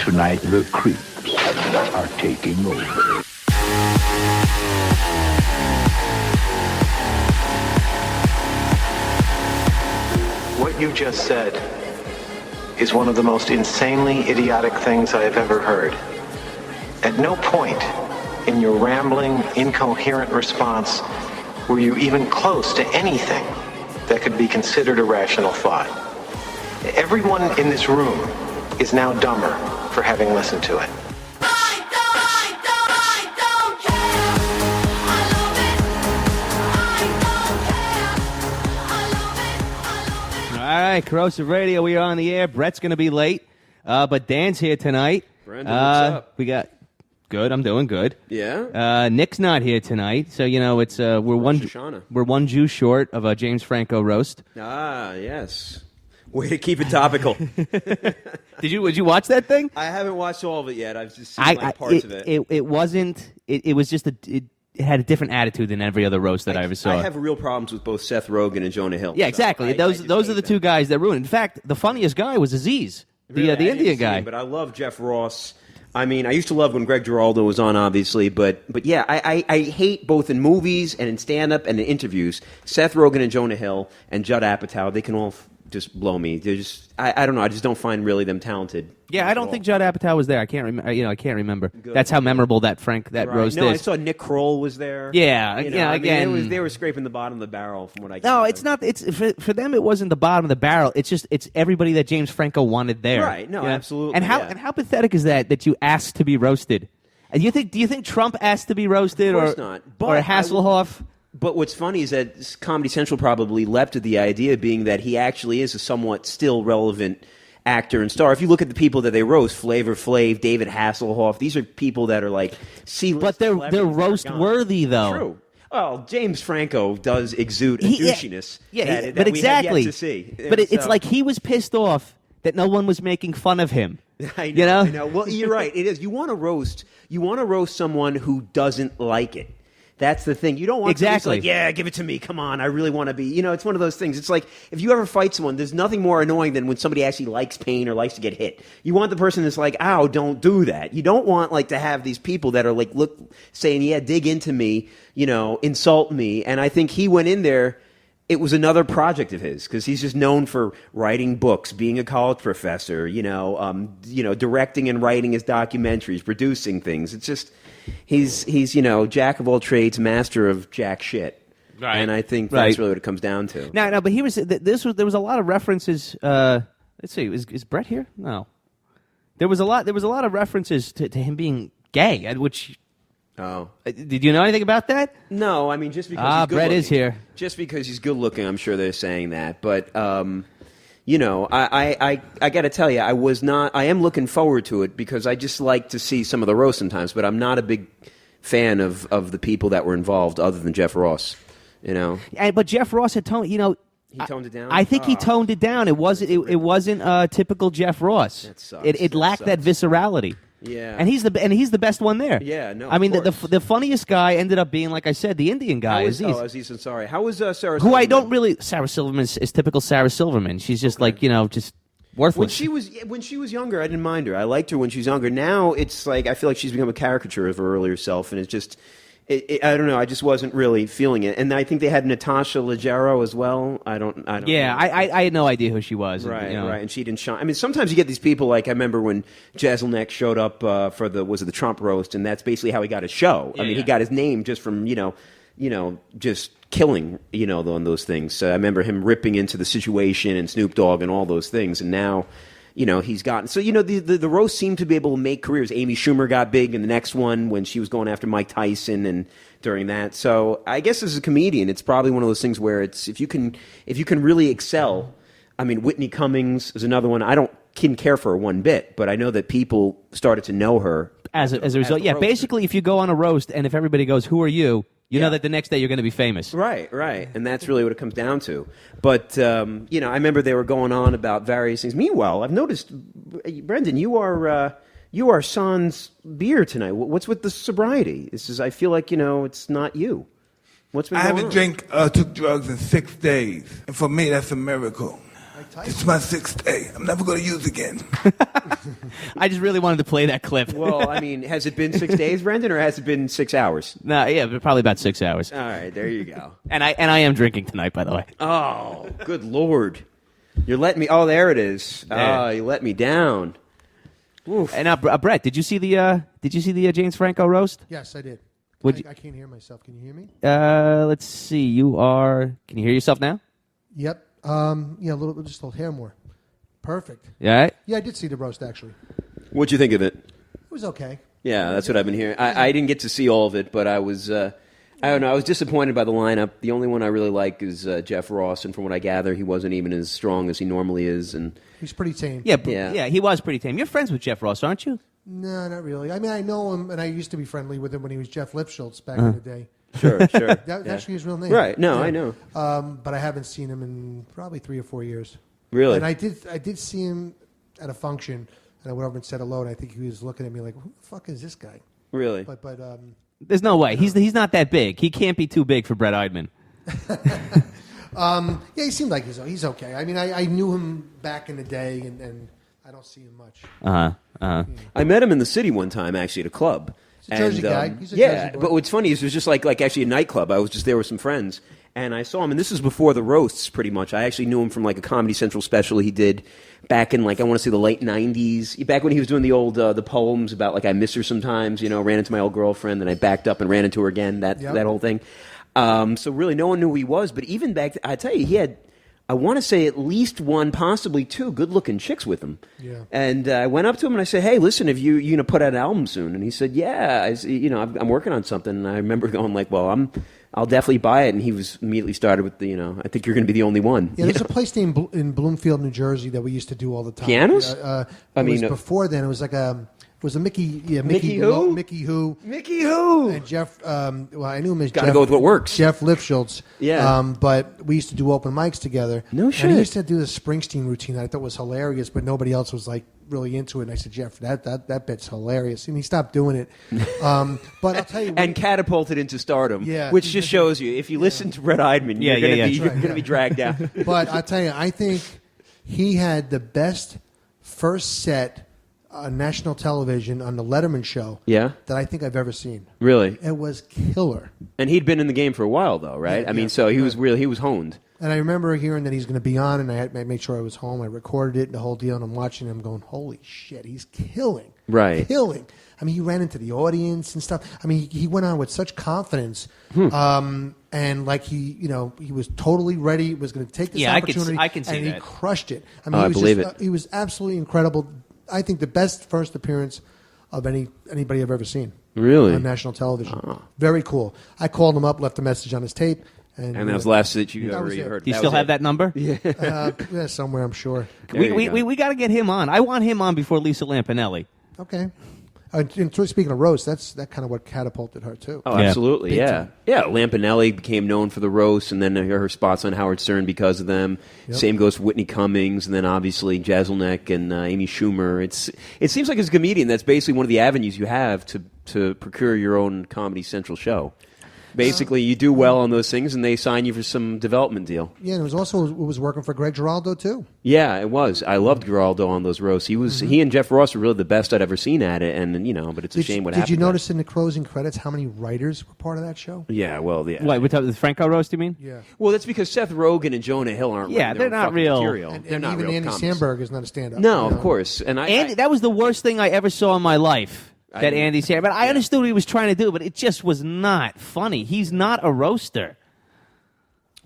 Tonight, the creeps are taking over. What you just said is one of the most insanely idiotic things I have ever heard. At no point in your rambling, incoherent response were you even close to anything that could be considered a rational thought. Everyone in this room is now dumber for having listened to it. All right, Corrosive Radio, we are on the air. Brett's going to be late, but Dan's here tonight. Brandon, what's up? We got good. I'm doing good. Yeah. Nick's not here tonight, so you know it's we're one Jew short of a James Franco roast. Ah, yes. Way to keep it topical. Did you watch that thing? I haven't watched all of it yet. I've just seen parts of it. It wasn't. It was just it had a different attitude than every other roast that I ever saw. I have real problems with both Seth Rogen and Jonah Hill. Yeah, exactly. Those are the two guys that ruined. In fact, the funniest guy was Aziz, the Indian guy. But I love Jeff Ross. I mean, I used to love when Greg Giraldo was on, obviously, but yeah, I hate both in movies and in stand-up and in interviews. Seth Rogen and Jonah Hill and Judd Apatow, they can all just blow me. They're just, I don't know. I just don't find really them talented. Yeah, I don't think Judd Apatow was there. I can't remember. I can't remember. Good. That's how memorable that roast is. I saw Nick Kroll was there. Yeah, again, they were scraping the bottom of the barrel from what I. No, it's not. It's for them. It wasn't the bottom of the barrel. It's everybody that James Franco wanted there. Right. No, absolutely. And how pathetic is that you asked to be roasted? And do you think Trump asked to be roasted, of course not. Or Hasselhoff? But what's funny is that Comedy Central probably leapt at the idea, being that he actually is a somewhat still relevant actor and star. If you look at the people that they roast, Flavor Flav, David Hasselhoff, these are people that are like C-list. But they're roast worthy, though. True. Well, James Franco does exude a douchiness. Yeah, that exactly. We have yet to see. But it's like he was pissed off that no one was making fun of him. I know. Well, you're right. It is. You want to roast someone who doesn't like it. That's the thing. You don't want to be like, yeah, give it to me. Come on. I really want to be. It's one of those things. It's like if you ever fight someone, there's nothing more annoying than when somebody actually likes pain or likes to get hit. You want the person that's like, ow, don't do that. You don't want to have these people that are like, look, saying, yeah, dig into me, insult me. And I think he went in there. It was another project of his because he's just known for writing books, being a college professor, directing and writing his documentaries, producing things. It's just he's jack of all trades, master of jack shit. Right. And I think that's really what it comes down to. No, but there was a lot of references. Let's see, is Brett here? No, there was a lot of references to him being gay, which. Oh. Did you know anything about that? No, I mean, just because he's good Brett looking. is here. Just because he's good looking, I'm sure they're saying that. But, I got to tell you, I am looking forward to it because I just like to see some of the roast sometimes, but I'm not a big fan of the people that were involved other than Jeff Ross, But Jeff Ross had toned, He toned it down? I think he toned it down. It wasn't typical Jeff Ross. That sucks. It lacked that viscerality. Yeah, and he's the best one there. Yeah, no. I mean, the funniest guy ended up being, like I said, the Indian guy. Aziz Ansari. How was Sarah? Who Silverman? I don't really. Sarah Silverman is typical Sarah Silverman. She's just just worthless. When she was younger, I didn't mind her. I liked her when she was younger. Now it's like I feel like she's become a caricature of her earlier self, and it's just. I don't know. I just wasn't really feeling it, and I think they had Natasha Leggero as well. I don't. Yeah, know. I had no idea who she was. Right, right, and she didn't shine. I mean, sometimes you get these people like I remember when Jeselnik showed up for the Trump roast, and that's basically how he got his show. I mean, he got his name just from just killing on those things. So I remember him ripping into the Situation and Snoop Dogg and all those things, and now. He's gotten... So, the roast seemed to be able to make careers. Amy Schumer got big in the next one when she was going after Mike Tyson and during that. So, I guess as a comedian, it's probably one of those things where it's... If you can really excel... I mean, Whitney Cummings is another one. I didn't care for her one bit, but I know that people started to know her. As a result. Yeah, basically, if you go on a roast and if everybody goes, who are you? You know that the next day you're going to be famous. Right. And that's really what it comes down to. But, I remember they were going on about various things. Meanwhile, I've noticed, Brendan, you are sans beer tonight. What's with the sobriety? I feel like, it's not you. What's been going on? I haven't took drugs in 6 days. And for me, that's a miracle. It's my 6th day. I'm never going to use again. I just really wanted to play that clip. Well, I mean, has it been 6 days, Brendan, or has it been 6 hours? No, yeah, but probably about 6 hours. All right, there you go. And I am drinking tonight, by the way. Oh, good Lord. You're letting me... Oh, there it is. Oh, you let me down. Oof. And Brett, did you see the James Franco roast? Yes, I did. I can't hear myself. Can you hear me? Let's see. You are... Can you hear yourself now? Yep. Yeah, a little, just a little hair more. Perfect. Yeah. Yeah, I did see the roast, actually. What'd you think of it? It was okay. Yeah, that's what I've been hearing. I didn't get to see all of it, but I was... I don't know. I was disappointed by the lineup. The only one I really like is Jeff Ross, and from what I gather, he wasn't even as strong as he normally is. And he's pretty tame. Yeah, he was pretty tame. You're friends with Jeff Ross, aren't you? No, not really. I mean, I know him, and I used to be friendly with him when he was Jeff Lipschultz back in the day. Sure. That's actually his real name. Right. No, I know. But I haven't seen him in probably 3 or 4 years. Really? And I did see him at a function, and I went over and said hello, and I think he was looking at me like, who the fuck is this guy? Really? But There's no way. He's not that big. He can't be too big for Brett Eidman. yeah, he seemed like he's okay. I mean, I knew him back in the day, and I don't see him much. I met him in the city one time, actually, at a club. He's a Jersey guy. He's a yeah, Jersey boy. but what's funny is it was just like actually a nightclub. I was just there with some friends, and I saw him, and this was before the roasts, pretty much. I actually knew him from like a Comedy Central special he did back in like I want to say the late '90s, back when he was doing the old the poems about like I miss her sometimes. You know, ran into my old girlfriend, then I backed up and ran into her again. That whole thing. So really, no one knew who he was. But even back, I tell you, he had. I want to say at least one, possibly two good-looking chicks with him. Yeah. And I went up to him and I said, "Hey, listen, have you gonna put out an album soon?" And he said, "Yeah, I'm working on something." And I remember going like, "Well, I'll definitely buy it." And he was immediately started with the, I think you're going to be the only one. Yeah, there's a place named in Bloomfield, New Jersey, that we used to do all the time. Pianos? Before then, it was like was a Mickey Mickey who? Mickey who? Mickey who? And Jeff. Well, I knew him as Got to go with what works. Jeff Lipschultz. Yeah. But we used to do open mics together. No shit. And he used to do the Springsteen routine that I thought was hilarious, but nobody else was like really into it. And I said, Jeff, that bit's hilarious, and he stopped doing it. But I'll tell you, and catapulted into stardom. Yeah. Which just shows you if you listen to Brett Eidman, you're going to be dragged down. But I'll tell you, I think he had the best first set on national television on the Letterman show that I think I've ever seen. Really? It was killer. And he'd been in the game for a while, though, right? Yeah, I mean, so he was honed. And I remember hearing that he's going to be on, and I made sure I was home. I recorded it, the whole deal, and I'm watching him going, holy shit, he's killing. Right. Killing. I mean, he ran into the audience and stuff. I mean, he went on with such confidence. And like he was totally ready, was going to take this opportunity. I can see and that. He crushed it. I mean, I believe it. He was absolutely incredible. I think the best first appearance of anybody I've ever seen. Really? On national television. Very cool. I called him up, left a message on his tape. And that was the last that you ever heard. Do you still have that number? Yeah, somewhere, I'm sure. We got to get him on. I want him on before Lisa Lampanelli. Okay. And speaking of roast, that's kind of what catapulted her too. Oh, absolutely, yeah. Lampanelli became known for the roast, and then her spots on Howard Stern because of them. Yep. Same goes for Whitney Cummings, and then obviously Jeselnik and Amy Schumer. It seems like as a comedian, that's basically one of the avenues you have to procure your own Comedy Central show. Basically, you do well on those things, and they sign you for some development deal. Yeah, and it was working for Greg Giraldo too. Yeah, it was. I loved Giraldo on those roasts. He and Jeff Ross were really the best I'd ever seen at it, and but it's a shame what happened. Did you notice in the closing credits how many writers were part of that show? Yeah, well, yeah. What, with the Franco roast, you mean? Yeah. Well, that's because Seth Rogen and Jonah Hill aren't. They're not real. Material. And they're not even real Andy comics. Samberg is not a stand-up. No, of course. And Andy, that was the worst thing I ever saw in my life. Andy Samberg. But I understood what he was trying to do, but it just was not funny. He's not a roaster.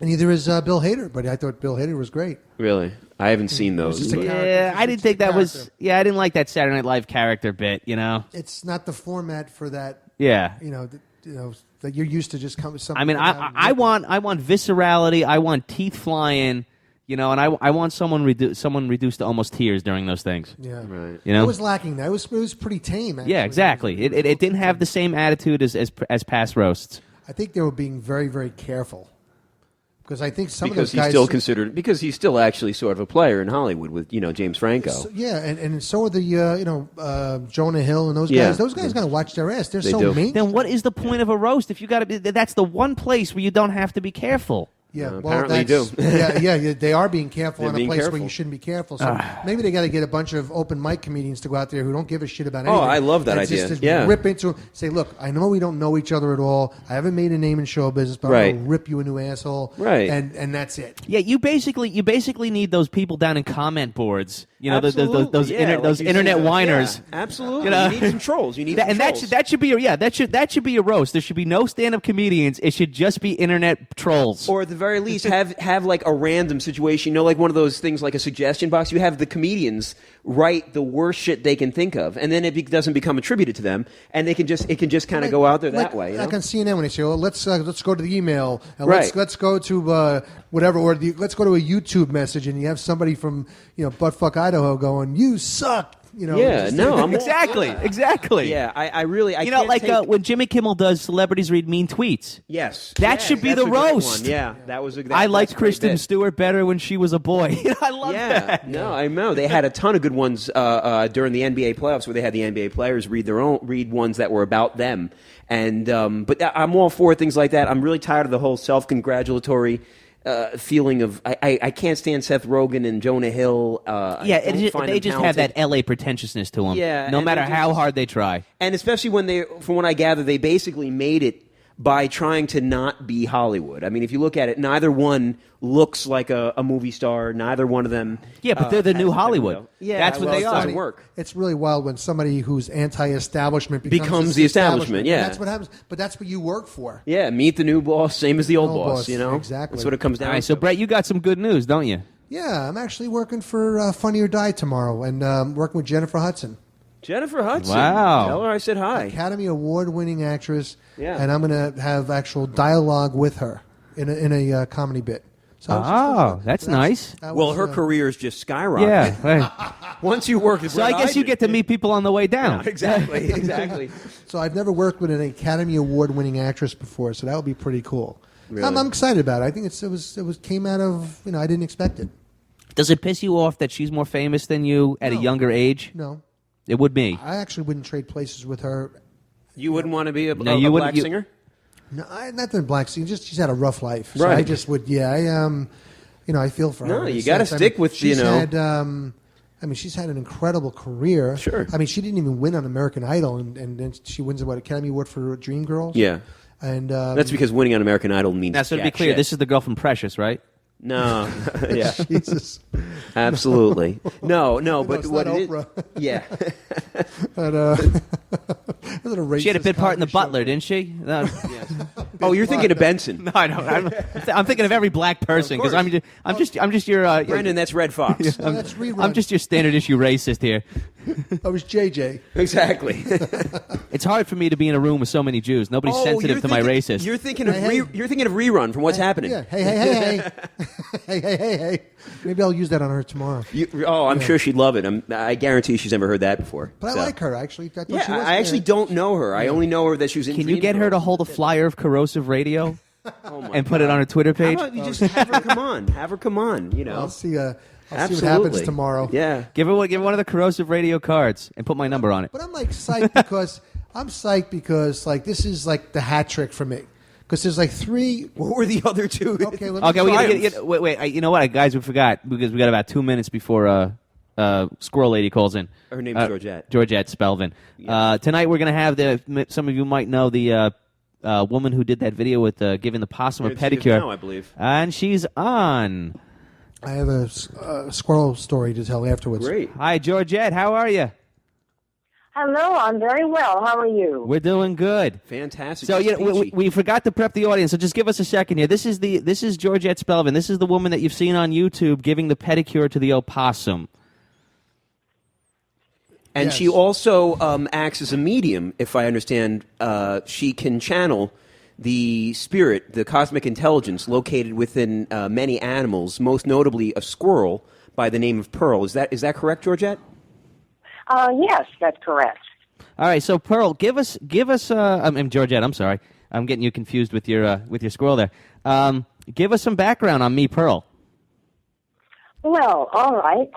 And neither is Bill Hader, but I thought Bill Hader was great. Really? I haven't seen those. I didn't think that was... Yeah, I didn't like that Saturday Night Live character bit, It's not the format for that. Yeah. That you're used to just come with something. I mean, I want viscerality. I want teeth flying. And I want someone reduced to almost tears during those things. Yeah, right. It was lacking. That it was pretty tame. Actually. Yeah, exactly. It didn't have the same attitude as past roasts. I think they were being very, very careful because I think some of those guys because he's still actually sort of a player in Hollywood with James Franco. And so are the Jonah Hill and those guys. Yeah. Those guys got to watch their ass. They're so mean. Then what is the point of a roast if you got to? That's the one place where you don't have to be careful. Yeah, well, apparently do. yeah, they are being careful in a being place careful. where you shouldn't be careful. So maybe they got to get a bunch of open mic comedians to go out there who don't give a shit about anything. I love that and idea. Just Yeah. rip into them. Say, look, I know we don't know each other at all. I haven't made a name in show business, but I'm going to rip you a new asshole. Right. And that's it. Yeah, you basically need those people down in comment boards. You know, those Absolutely. those internet whiners. Yeah, absolutely. You know? You need some trolls. You need some trolls. that should be that should be a roast. There should be no stand-up comedians. It should just be internet trolls. Or at the very least, have like a random situation. You know, like one of those things, like a suggestion box. You have the comedians write the worst shit they can think of, and then it doesn't become attributed to them, and it can just kind of go out there that way. You know? Like on CNN when they say, "Well, let's go to the email, and Right. let's go to whatever, or let's go to a YouTube message," and you have somebody from buttfuck Idaho going, "You suck." Yeah, no, I'm exactly. Yeah, I really, I like can't take... when Jimmy Kimmel does celebrities read mean tweets. Yes, That should be that's the a great roast. one. Yeah, that was. I liked that's a great Kristen bit. Stewart better when she was a boy. I love that. No, I know they had a ton of good ones during the NBA playoffs, where they had the NBA players read ones that were about them. And but I'm all for things like that. I'm really tired of the whole self-congratulatory feeling of I can't stand Seth Rogen and Jonah Hill. They just have that LA pretentiousness to them. Yeah, no and matter they how just- hard they try. And especially when from what I gather, they basically made it by trying to not be Hollywood. I mean, if you look at it, neither one looks like a movie star. Neither one of them. Yeah, but they're the new has a Hollywood. window. Yeah, That's what well, they it are. doesn't work. It's really wild when somebody who's anti-establishment Becomes the establishment, yeah. That's what happens. But that's what you work for. Yeah, meet the new boss, same as the old Old boss. boss, You know, exactly. That's what it comes down. All right, so to. Brett, you got some good news, don't you? Yeah, I'm actually working for Funny or Die tomorrow, and working with Jennifer Hudson, Jennifer Hudson. Wow. Tell her I said hi. Academy Award-winning actress. Yeah. And I'm going to have actual dialogue with her in a comedy bit. So it's just Oh, that's nice. that Well, was, her career is just skyrocketing. Yeah. Right. Once you work with So I Brett guess you Eisen- get to meet people on the way down. Exactly. So I've never worked with an Academy Award-winning actress before, so that would be pretty cool. Really? I'm excited about it. I think it came out of I didn't expect it. Does it piss you off that she's more famous than you at a No. younger age? No, It would be. I actually wouldn't trade places with her. You wouldn't want to be a you wouldn't- black you- singer? No, not the black scene. Just she's had a rough life. So Right. I just would. Yeah, I feel for her. No, in a you gotta sense. stick with, she's you know- had, she's had an incredible career. Sure. She didn't even win on American Idol, and then she wins Academy Award for Dreamgirls. Yeah. And That's because winning on American Idol means Now, so to be jack clear, shit. this is the girl from Precious, right? No. Yeah. Jesus. Absolutely. No, but it's what not it is... Oprah. Yeah. Was it a She had a racist bit part in The comedy show? Butler, didn't she? No, Oh, you're thinking of Benson. no I don't. I'm thinking of every black person because I'm just your Brendan, that's Red Fox. No, that's rerun. I'm just your standard issue racist here. I was JJ. Exactly. It's hard for me to be in a room with so many Jews. Nobody's sensitive to my racist. You're thinking of Hey, you're thinking of Rerun from What's Happening. Yeah. Hey. Maybe I'll use that on her tomorrow. I'm sure she'd love it. I guarantee she's never heard that before. But So. I like her, actually. I thought Yeah, she was I actually good. don't know her. I only know her that she was in Can you get her to hold a flyer of Corrosive Radio and put it on her Twitter How page? about you just have her come on? Have her come on, you know. I'll see what Absolutely. happens tomorrow. Yeah. Give her one of the Corrosive Radio cards and put my number on it. But I'm psyched because like this is like the hat trick for me. Because there's like three. What were the other two? Okay, let me Okay, we gotta Triumph. wait. You know what, guys? We forgot because we got about 2 minutes before Squirrel Lady calls in. Her name's Georgette. Georgette Spelvin. Tonight we're gonna have some of you might know the woman who did that video with giving the possum a pedicure. Now, I believe. And she's on. I have a squirrel story to tell afterwards. Great. Hi, Georgette. How are you? Hello, I'm very well. How are you? We're doing good. Fantastic. So Just peachy. we forgot to prep the audience. So just give us a second here. This is Georgette Spelvin. This is the woman that you've seen on YouTube giving the pedicure to the opossum. And Yes. she also acts as a medium, if I understand. She can channel the spirit, the cosmic intelligence located within many animals, most notably a squirrel by the name of Pearl. Is that correct, Georgette? Yes, that's correct. All right, so Pearl, give us. Georgette, I'm sorry, I'm getting you confused with your squirrel there. Give us some background on me, Pearl. Well, all right.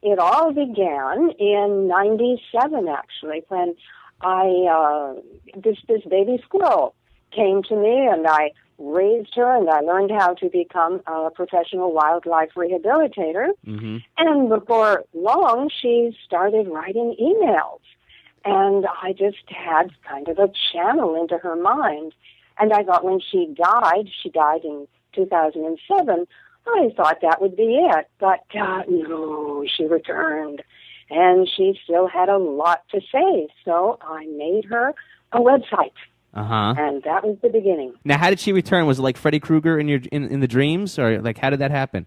It all began in '97, actually, when I this baby squirrel came to me, and I raised her, and I learned how to become a professional wildlife rehabilitator. Mm-hmm. And before long, she started writing emails. And I just had kind of a channel into her mind. And I thought when she died in 2007, I thought that would be it. But no, she returned. And she still had a lot to say. So I made her a website. Uh-huh. And that was the beginning. Now, how did she return? Was it like Freddy Krueger in the dreams? Or like how did that happen?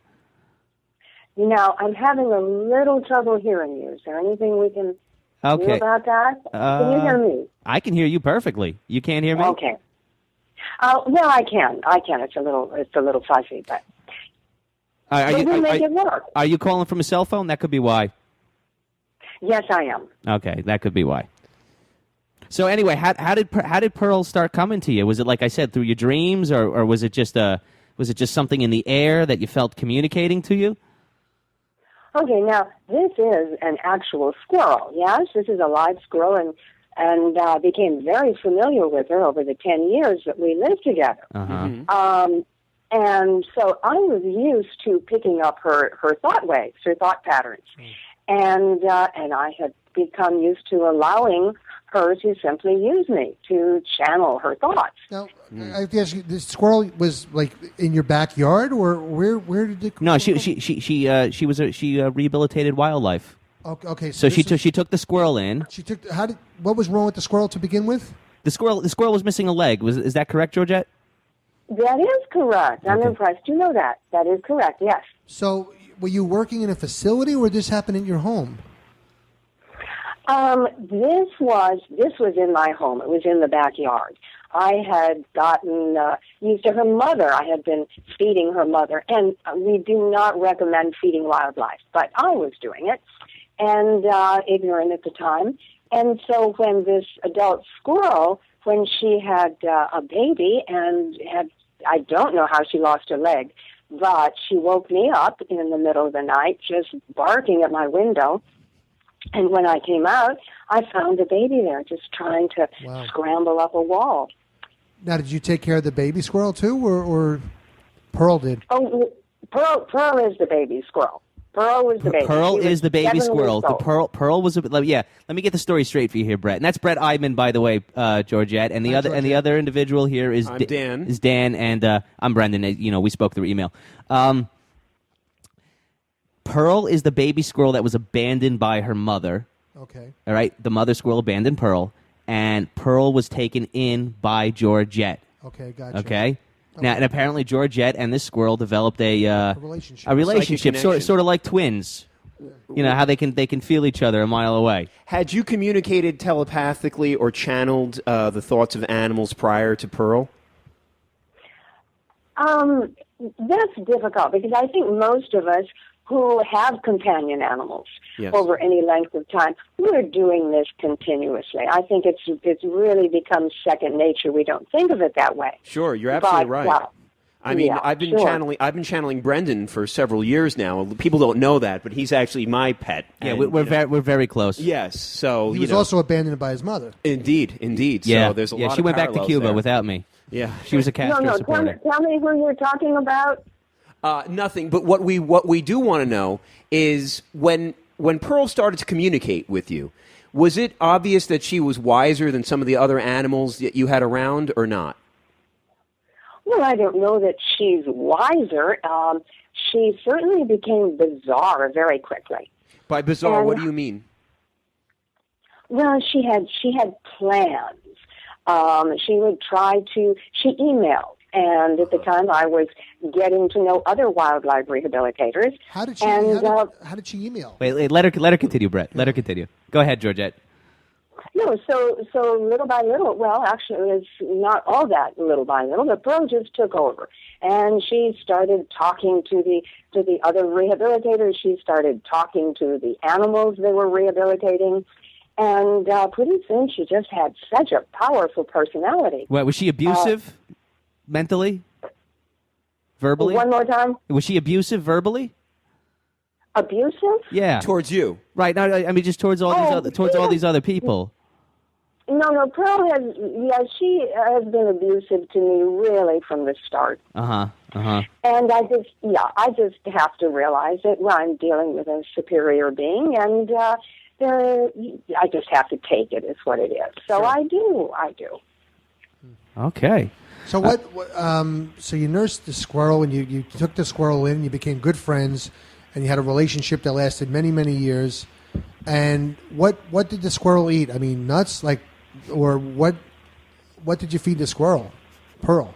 Now, I'm having a little trouble hearing you. Is there anything we can do about that? Can you hear me? I can hear you perfectly. You can't hear me? Okay. Well, I can. It's a little fuzzy, but we make it work. Are you calling from a cell phone? That could be why. Yes, I am. Okay, that could be why. So anyway, how did Pearl start coming to you? Was it like I said through your dreams, or was it just something in the air that you felt communicating to you? Okay, now this is an actual squirrel. Yes, this is a live squirrel, and became very familiar with her over the 10 years that we lived together. Uh-huh. And so I was used to picking up her thought waves, her thought patterns, and I had become used to allowing her to simply use me to channel her thoughts. Now, I guess the squirrel was like in your backyard, or where did it? No, she rehabilitated wildlife. Okay, so she took the squirrel in. She took. What was wrong with the squirrel to begin with? The squirrel was missing a leg. Is that correct, Georgette? That is correct. I'm impressed. You know that. That is correct. Yes. So, were you working in a facility, or did this happen in your home? This was in my home. It was in the backyard. I had gotten used to her mother. I had been feeding her mother, and we do not recommend feeding wildlife, but I was doing it, and ignorant at the time. And so when this adult squirrel, when she had a baby and I don't know how she lost her leg, but she woke me up in the middle of the night just barking at my window. And when I came out, I found the baby there just trying to scramble up a wall. Now, did you take care of the baby squirrel too, or Pearl did? Oh, Pearl is the baby squirrel. Pearl was the baby. Pearl is the baby squirrel. Pearl was let me get the story straight for you here, Brett. And that's Brett Eidman, by the way, Georgette. And the other individual here is Dan. Is Dan, and I'm Brendan. We spoke through email. Pearl is the baby squirrel that was abandoned by her mother. Okay. All right. The mother squirrel abandoned Pearl, and Pearl was taken in by Georgette. Okay, gotcha. Okay. Now, and apparently Georgette and this squirrel developed a relationship, sort of like twins. You know how they can feel each other a mile away. Had you communicated telepathically or channeled the thoughts of animals prior to Pearl? That's difficult because I think most of us who have companion animals over any length of time, we're doing this continuously. I think it's really become second nature. We don't think of it that way. Sure, you're absolutely right. I mean, yeah, I've been channeling Brendan for several years now. People don't know that, but he's actually my pet. Yeah, we're very close. Yes, so he was also abandoned by his mother. Indeed. Yeah, So there's a lot. She went back to Cuba there. without me. Yeah, she was a Castro supporter. Tell me who you're talking about. Nothing. But what we do want to know is when Pearl started to communicate with you, was it obvious that she was wiser than some of the other animals that you had around, or not? Well, I don't know that she's wiser. She certainly became bizarre very quickly. By bizarre, what do you mean? Well, she had plans. She would she emailed. And at the time, I was getting to know other wildlife rehabilitators. How did she email? Wait, let her continue, Brett. Let her continue. Go ahead, Georgette. No, so little by little. Well, actually, it's not all that little by little. The Pearl just took over, and she started talking to the other rehabilitators. She started talking to the animals they were rehabilitating. And pretty soon, she just had such a powerful personality. What, was she abusive? Mentally? Verbally? One more time? Was she abusive verbally? Abusive? Yeah. Towards you? Right. No, I mean just towards all these other people. No, Pearl she has been abusive to me really from the start. And I just have to realize that I'm dealing with a superior being, and I just have to take it is what it is. So sure. I do. Okay. So so you nursed the squirrel, and you took the squirrel in, you became good friends, and you had a relationship that lasted many, many years. And what did the squirrel eat? I mean, nuts, or what did you feed the squirrel? Pearl.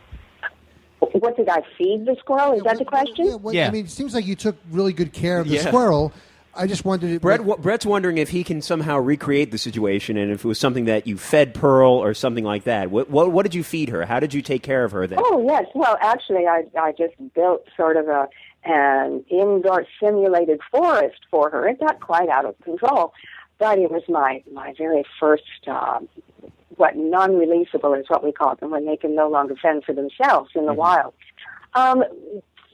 What did I feed the squirrel? Is that the question? Yeah. I mean, it seems like you took really good care of the squirrel. I just wanted to... Brett's wondering if he can somehow recreate the situation, and if it was something that you fed Pearl or something like that. What did you feed her? How did you take care of her then? Oh, yes. Well, actually, I just built sort of an indoor simulated forest for her. It got quite out of control, but it was my very first... non-releasable is what we call them, when they can no longer fend for themselves in the wild.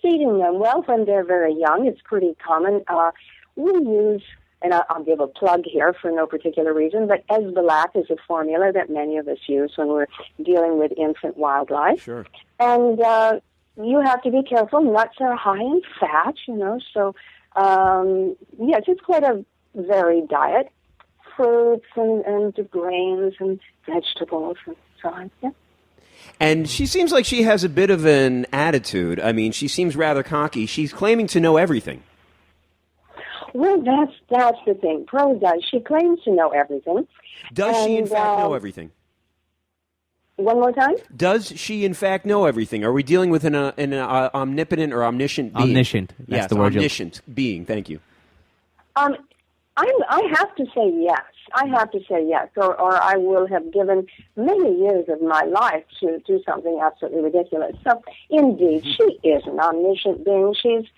Feeding them, well, when they're very young, it's pretty common. We use, and I'll give a plug here for no particular reason, but Esbalac is a formula that many of us use when we're dealing with infant wildlife. Sure. And you have to be careful. Nuts are high in fat, so yes, it's quite a varied diet. Fruits and grains and vegetables and so on. Yeah. And she seems like she has a bit of an attitude. I mean, she seems rather cocky. She's claiming to know everything. Well, that's the thing. Pearl does. She claims to know everything. Does she, in fact, know everything? One more time? Does she, in fact, know everything? Are we dealing with an omnipotent or omniscient being? Omniscient. That's the word. Omniscient being. Thank you. I have to say yes. I have to say yes, or I will have given many years of my life to do something absolutely ridiculous. So, indeed, she is an omniscient being. She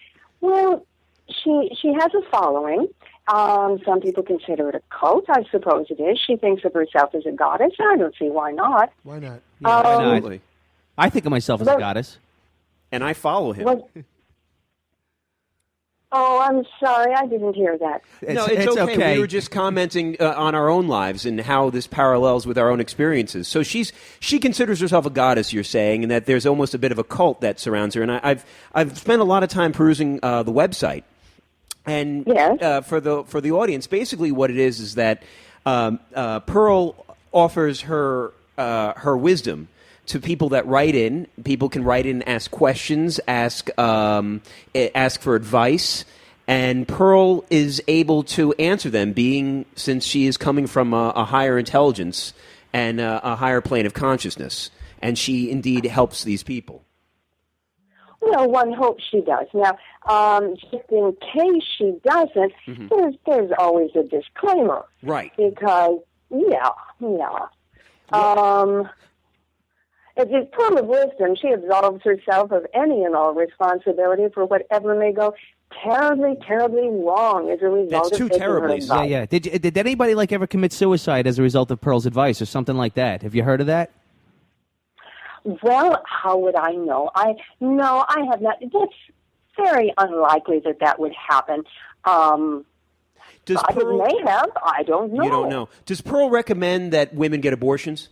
has a following. Some people consider it a cult. I suppose it is. She thinks of herself as a goddess. I don't see why not. Why not? Yeah, why not? I think of myself as a goddess. And I follow him. Oh, I'm sorry. I didn't hear that. It's okay. We were just commenting on our own lives and how this parallels with our own experiences. So she considers herself a goddess, you're saying, and that there's almost a bit of a cult that surrounds her. And I've spent a lot of time perusing the website. And for the audience, basically what it is that Pearl offers her wisdom to people that write in. People can write in, ask questions, ask for advice, and Pearl is able to answer them, since she is coming from a higher intelligence and a higher plane of consciousness, and she indeed helps these people. Well, one hopes she does. Now, just in case she doesn't, there's always a disclaimer, right? Because If it's full of wisdom, she absolves herself of any and all responsibility for whatever may go terribly, terribly wrong as a result of taking her advice. Yeah. Did anybody ever commit suicide as a result of Pearl's advice or something like that? Have you heard of that? Well, how would I know? I have not. That's very unlikely that would happen. It may have. I don't know. You don't know. Does Pearl recommend that women get abortions?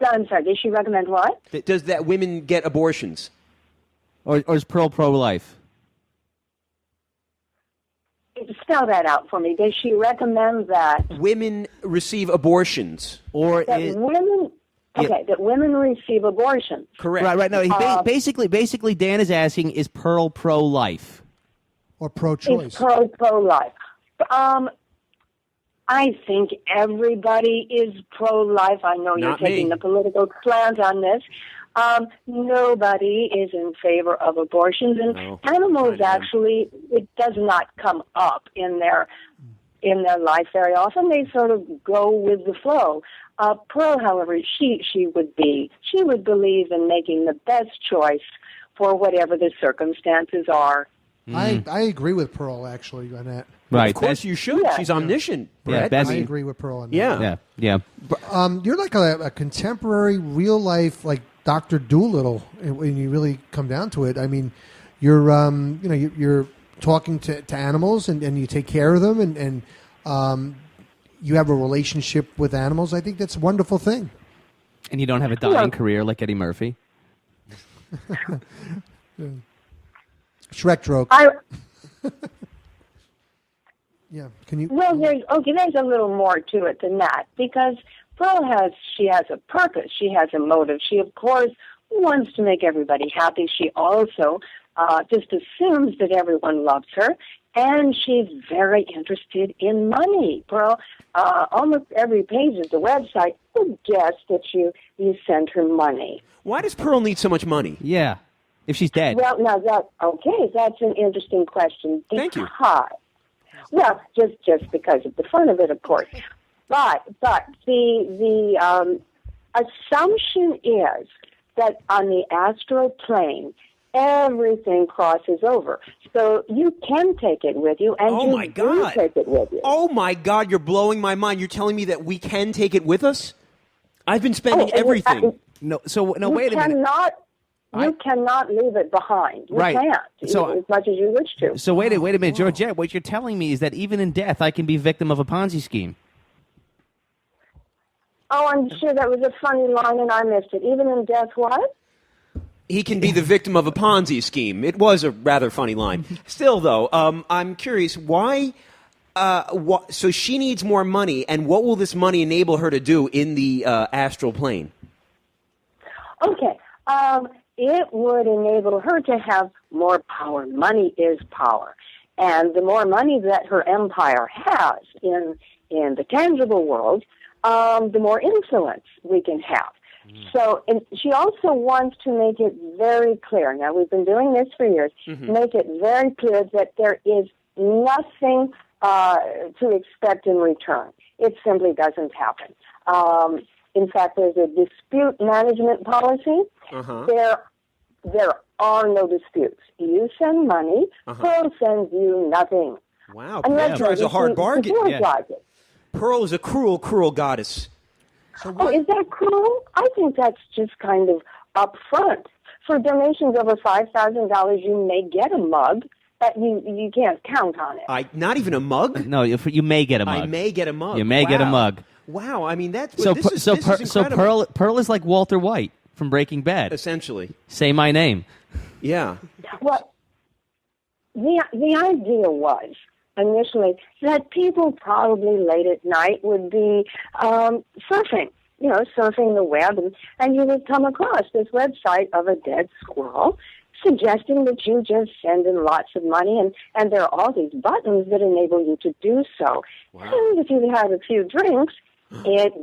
I'm sorry, does she recommend what? Does that women get abortions? Or is Pearl pro-life? Spell that out for me. Does she recommend that women receive abortions? Or that women receive abortions? Correct. Right. No, basically, Dan is asking, is Pearl pro-life? Or pro-choice? Is Pearl pro-life? I think everybody is pro-life. I know you're taking the political slant on this. Nobody is in favor of abortions, and animals actually, it does not come up in their life very often. They sort of go with the flow. Pearl, however, she would believe in making the best choice for whatever the circumstances are. I agree with Pearl actually on that. Right. Of course you should. Yeah. She's omniscient, Brett. I agree with Pearl on that. Yeah. You're like a contemporary, real life, Dr. Doolittle when you really come down to it. I mean, you're you're talking to animals and you take care of them and you have a relationship with animals. I think that's a wonderful thing. And you don't have a dying career like Eddie Murphy. Shrek joke. Yeah, can you? Well, there's a little more to it than that, because Pearl has a purpose. She has a motive. She, of course, wants to make everybody happy. She also just assumes that everyone loves her, and she's very interested in money. Pearl, almost every page of the website suggests that you send her money. Why does Pearl need so much money? Yeah, if she's dead. Well, now that's an interesting question. Thank you. Well, just because of the fun of it, of course. But the assumption is that on the astral plane, everything crosses over. So you can take it with you, and do take it with you. Oh, my God, you're blowing my mind. You're telling me that we can take it with us? I've been spending everything. Wait a minute. You cannot leave it behind. You can't, as much as you wish to. So wait a minute, Georgette. What you're telling me is that even in death, I can be victim of a Ponzi scheme. Oh, I'm sure that was a funny line, and I missed it. Even in death, what? He can be the victim of a Ponzi scheme. It was a rather funny line. Still, though, I'm curious, why... so she needs more money, and what will this money enable her to do in the astral plane? Okay. It would enable her to have more power. Money is power. And the more money that her empire has in the tangible world, the more influence we can have. So she also wants to make it very clear. Now, we've been doing this for years. Make it very clear that there is nothing to expect in return. It simply doesn't happen. In fact, there's a dispute management policy. There are no disputes. You send money, Pearl sends you nothing. Wow, that drives a hard bargain. Pearl is a cruel, cruel goddess. Is that cruel? I think that's just kind of upfront. For donations over $5,000, you may get a mug, but you can't count on it. Not even a mug? No, you may get a mug. I may get a mug. You may get a mug. Wow, I mean that's this is incredible. Pearl is like Walter White from Breaking Bad. Essentially. Say my name. Yeah. Well, the idea was initially that people probably late at night would be surfing the web, and you would come across this website of a dead squirrel suggesting that you just send in lots of money, and there are all these buttons that enable you to do so. Wow. And if you had a few drinks, it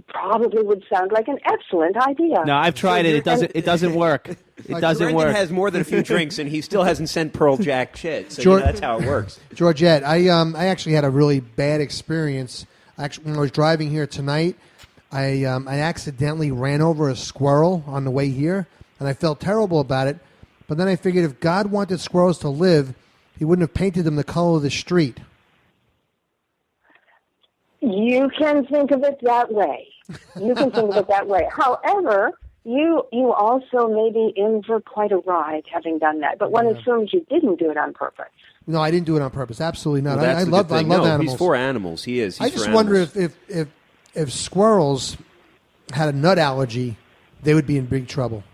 probably would sound like an excellent idea. No, I've tried it. It doesn't work. It doesn't work. has more than a few drinks, and he still hasn't sent Pearl jack shit. So that's how it works. Georgette, I actually had a really bad experience. Actually, when I was driving here tonight, I accidentally ran over a squirrel on the way here, and I felt terrible about it. But then I figured if God wanted squirrels to live, he wouldn't have painted them the color of the street. You can think of it that way. However, you also may be in for quite a ride having done that. But one assumes you didn't do it on purpose. No, I didn't do it on purpose. Absolutely not. Well, I love animals. He's for animals. He is. I just wonder if squirrels had a nut allergy, they would be in big trouble.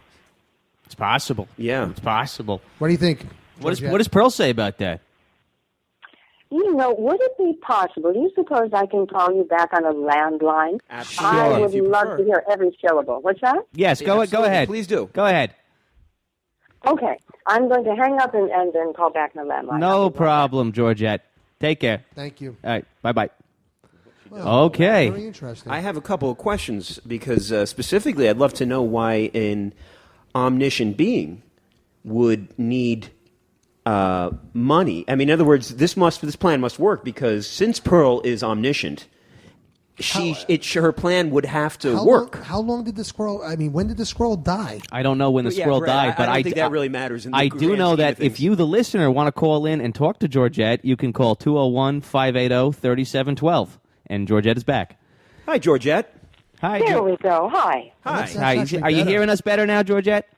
It's possible. Yeah. It's possible. What do you think? What does Pearl say about that? Would it be possible? Do you suppose I can call you back on a landline? Absolutely. I would love to hear every syllable. What's that? Yes, go ahead. Please do. Go ahead. Okay. I'm going to hang up and then call back on the landline. No problem, Georgette. Take care. Thank you. All right. Bye-bye. Well, okay. Very interesting. I have a couple of questions because specifically I'd love to know why an omniscient being would need money. I mean, in other words, this plan must work because since Pearl is omniscient, her plan would have to work. How long did the squirrel? I mean, when did the squirrel die? I don't know when the squirrel died, but I don't think that really matters. I do know that if you, the listener, want to call in and talk to Georgette, you can call 201-580-3712, and Georgette is back. Hi, Georgette. Hi. There we go. Hi. Hi. Are you hearing us better now, Georgette?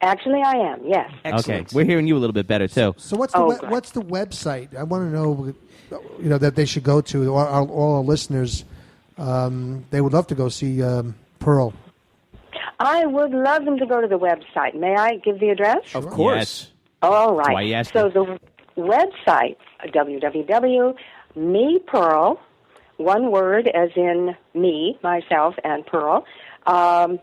Actually, I am. Yes. Excellent. Okay, we're hearing you a little bit better too. So what's the what's the website? I want to know, that they should go to. All our listeners, they would love to go see Pearl. I would love them to go to the website. May I give the address? Of course. Yes. All That's why right. you asked So me. the website, www.mepearl, one word as in me, myself, and Pearl, .com.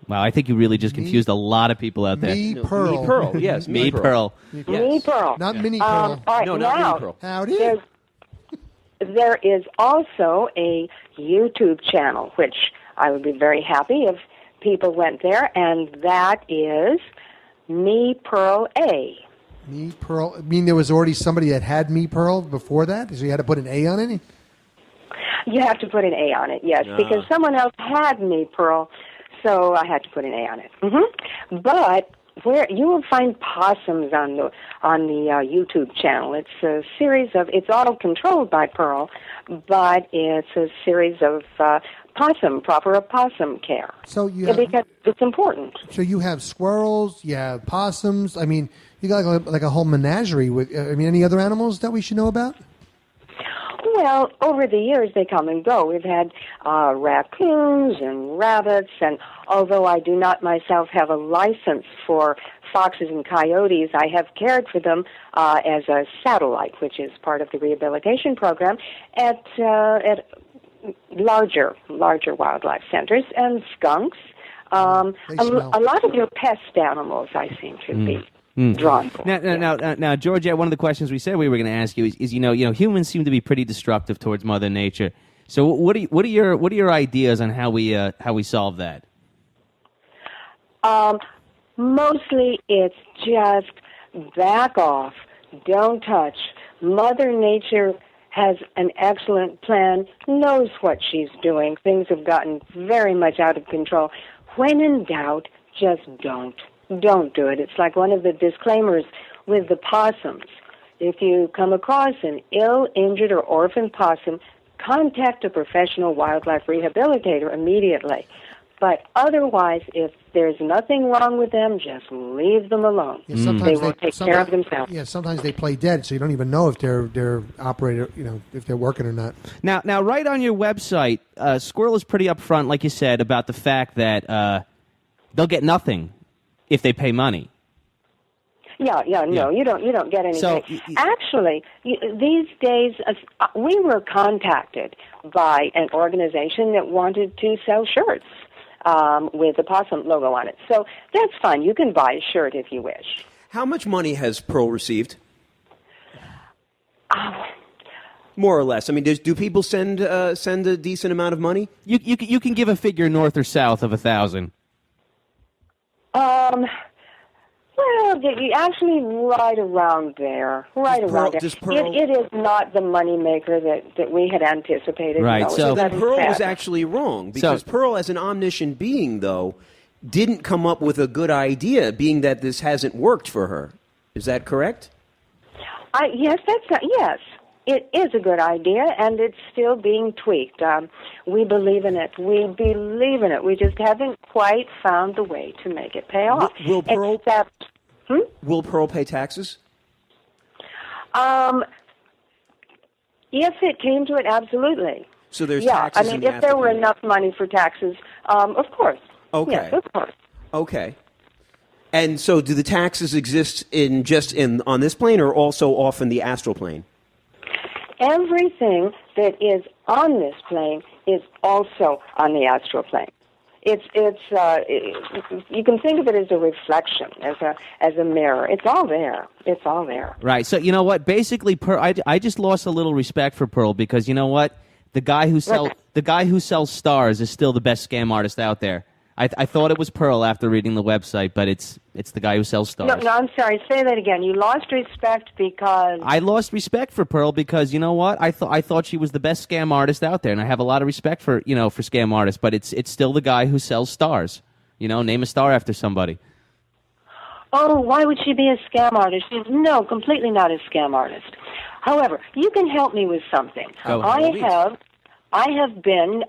Wow, I think you really just confused a lot of people out there. Me Pearl. Me Pearl, yes. Me Pearl. Yes. Me Pearl. Not Mini Pearl. All right, No, not now, Mini Pearl. Howdy. there is also a YouTube channel, which I would be very happy if people went there, and that is Me Pearl A. Me Pearl. I mean, there was already somebody that had Me Pearl before that, so you had to put an A on it. You have to put an A on it, yes, because someone else had Me Pearl, so I had to put an A on it. But where you will find possums on the YouTube channel. It's a series of. It's all controlled by Pearl, but it's a series of proper opossum care. So you have, because it's important. so you have squirrels, you have possums. I mean, you got like a whole menagerie. With any other animals that we should know about? Well, over the years, they come and go. We've had raccoons and rabbits, and although I do not myself have a license for foxes and coyotes, I have cared for them as a satellite, which is part of the rehabilitation program, at larger wildlife centers, and skunks. A lot of your pest animals, I seem to be drawn for. Now, Georgette, one of the questions we said we were going to ask you is humans seem to be pretty destructive towards Mother Nature. So, what are your ideas on how we solve that? Mostly, it's just back off, don't touch. Mother Nature has an excellent plan, knows what she's doing. Things have gotten very much out of control. When in doubt, just don't. Don't do it. It's like one of the disclaimers with the possums. If you come across an ill, injured, or orphaned possum, contact a professional wildlife rehabilitator immediately. But otherwise, if there's nothing wrong with them, just leave them alone. Yeah, sometimes They will take care of themselves. Yeah, sometimes they play dead, so you don't even know if they're operator, if they're working or not. Now, right on your website, Squirrel is pretty upfront, like you said, about the fact that they'll get nothing if they pay money. No, you don't get anything. So, actually, these days we were contacted by an organization that wanted to sell shirts with the possum logo on it. So that's fine. You can buy a shirt if you wish. How much money has Pearl received? More or less. I mean, do people send a decent amount of money? You can give a figure north or south of 1,000. Well, actually, right around there. Does Pearl- It is not the money maker that we had anticipated. Right, No, so that's Pearl sad. was actually wrong, because Pearl, as an omniscient being, though, didn't come up with a good idea, being that this hasn't worked for her. Is that correct? Yes, yes. It is a good idea, and it's still being tweaked. We believe in it. We believe in it. We just haven't quite found the way to make it pay off. Will Pearl pay taxes? If it came to it, absolutely. So there's Yeah, taxes. I mean, if there were enough money for taxes, of course. Okay. Yes, of course. Okay. And so, do the taxes exist on this plane, or also off in the astral plane? Everything that is on this plane is also on the astral plane. You can think of it as a reflection, as a mirror. It's all there. It's all there. Right. So you know what? Basically, Pearl. I just lost a little respect for Pearl because you know what? The guy who sells stars is still the best scam artist out there. I thought it was Pearl after reading the website, but it's the guy who sells stars. No, I'm sorry. Say that again. You lost respect because I lost respect for Pearl because you know what? I thought she was the best scam artist out there, and I have a lot of respect for for scam artists. But it's still the guy who sells stars. Name a star after somebody. Oh, why would she be a scam artist? No, completely not a scam artist. However, you can help me with something. I have been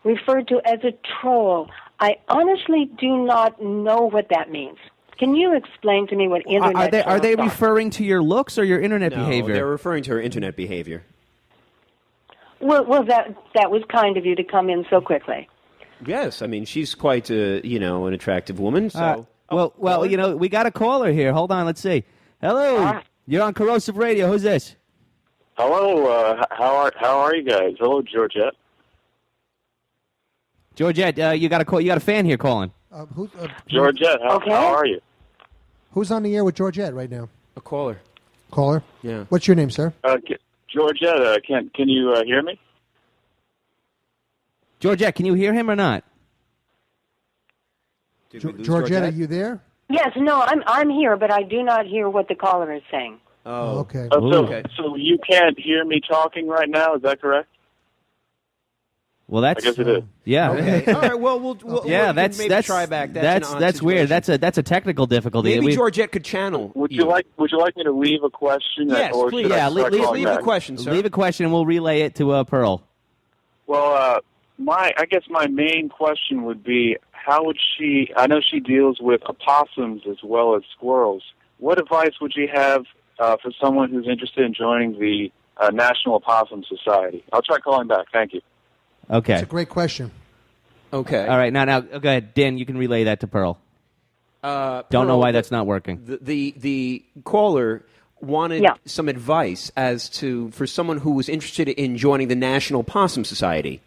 referred to as a troll. I honestly do not know what that means. Can you explain to me what internet Are they trolls referring to your looks or your internet No, behavior? they're referring to her internet behavior. Well, that was kind of you to come in so quickly. Yes, I mean she's quite an attractive woman. So well, we got a caller here. Hold on, let's see. Hello, you're on Corrosive Radio. Who's this? Hello, how are you guys? Hello, Georgette. Georgette, you got a fan here calling. Georgette, how are you? Who's on the air with Georgette right now? A caller. Caller? Yeah. What's your name, sir? Georgette, can you hear me? Georgette, can you hear him or not? Georgette, are you there? Yes, no, I'm here, but I do not hear what the caller is saying. Oh, okay. So you can't hear me talking right now, is that correct? Well, that's. I guess it is. Yeah. Okay. All right. Well, that's try back. That's weird. That's a technical difficulty. Maybe Georgette could channel. Would you like me to leave a question? Yes, or please. should I start calling leave a back? question, sir. Leave a question, and we'll relay it to Pearl. Well, I guess my main question would be, how would she? I know she deals with opossums as well as squirrels. What advice would you have for someone who's interested in joining the National Opossum Society? I'll try calling back. Thank you. Okay. That's a great question. Okay. All right. Now, go ahead, Dan. You can relay that to Pearl. Don't know why that's not working. The caller wanted some advice as to for someone who was interested in joining the National Possum Society.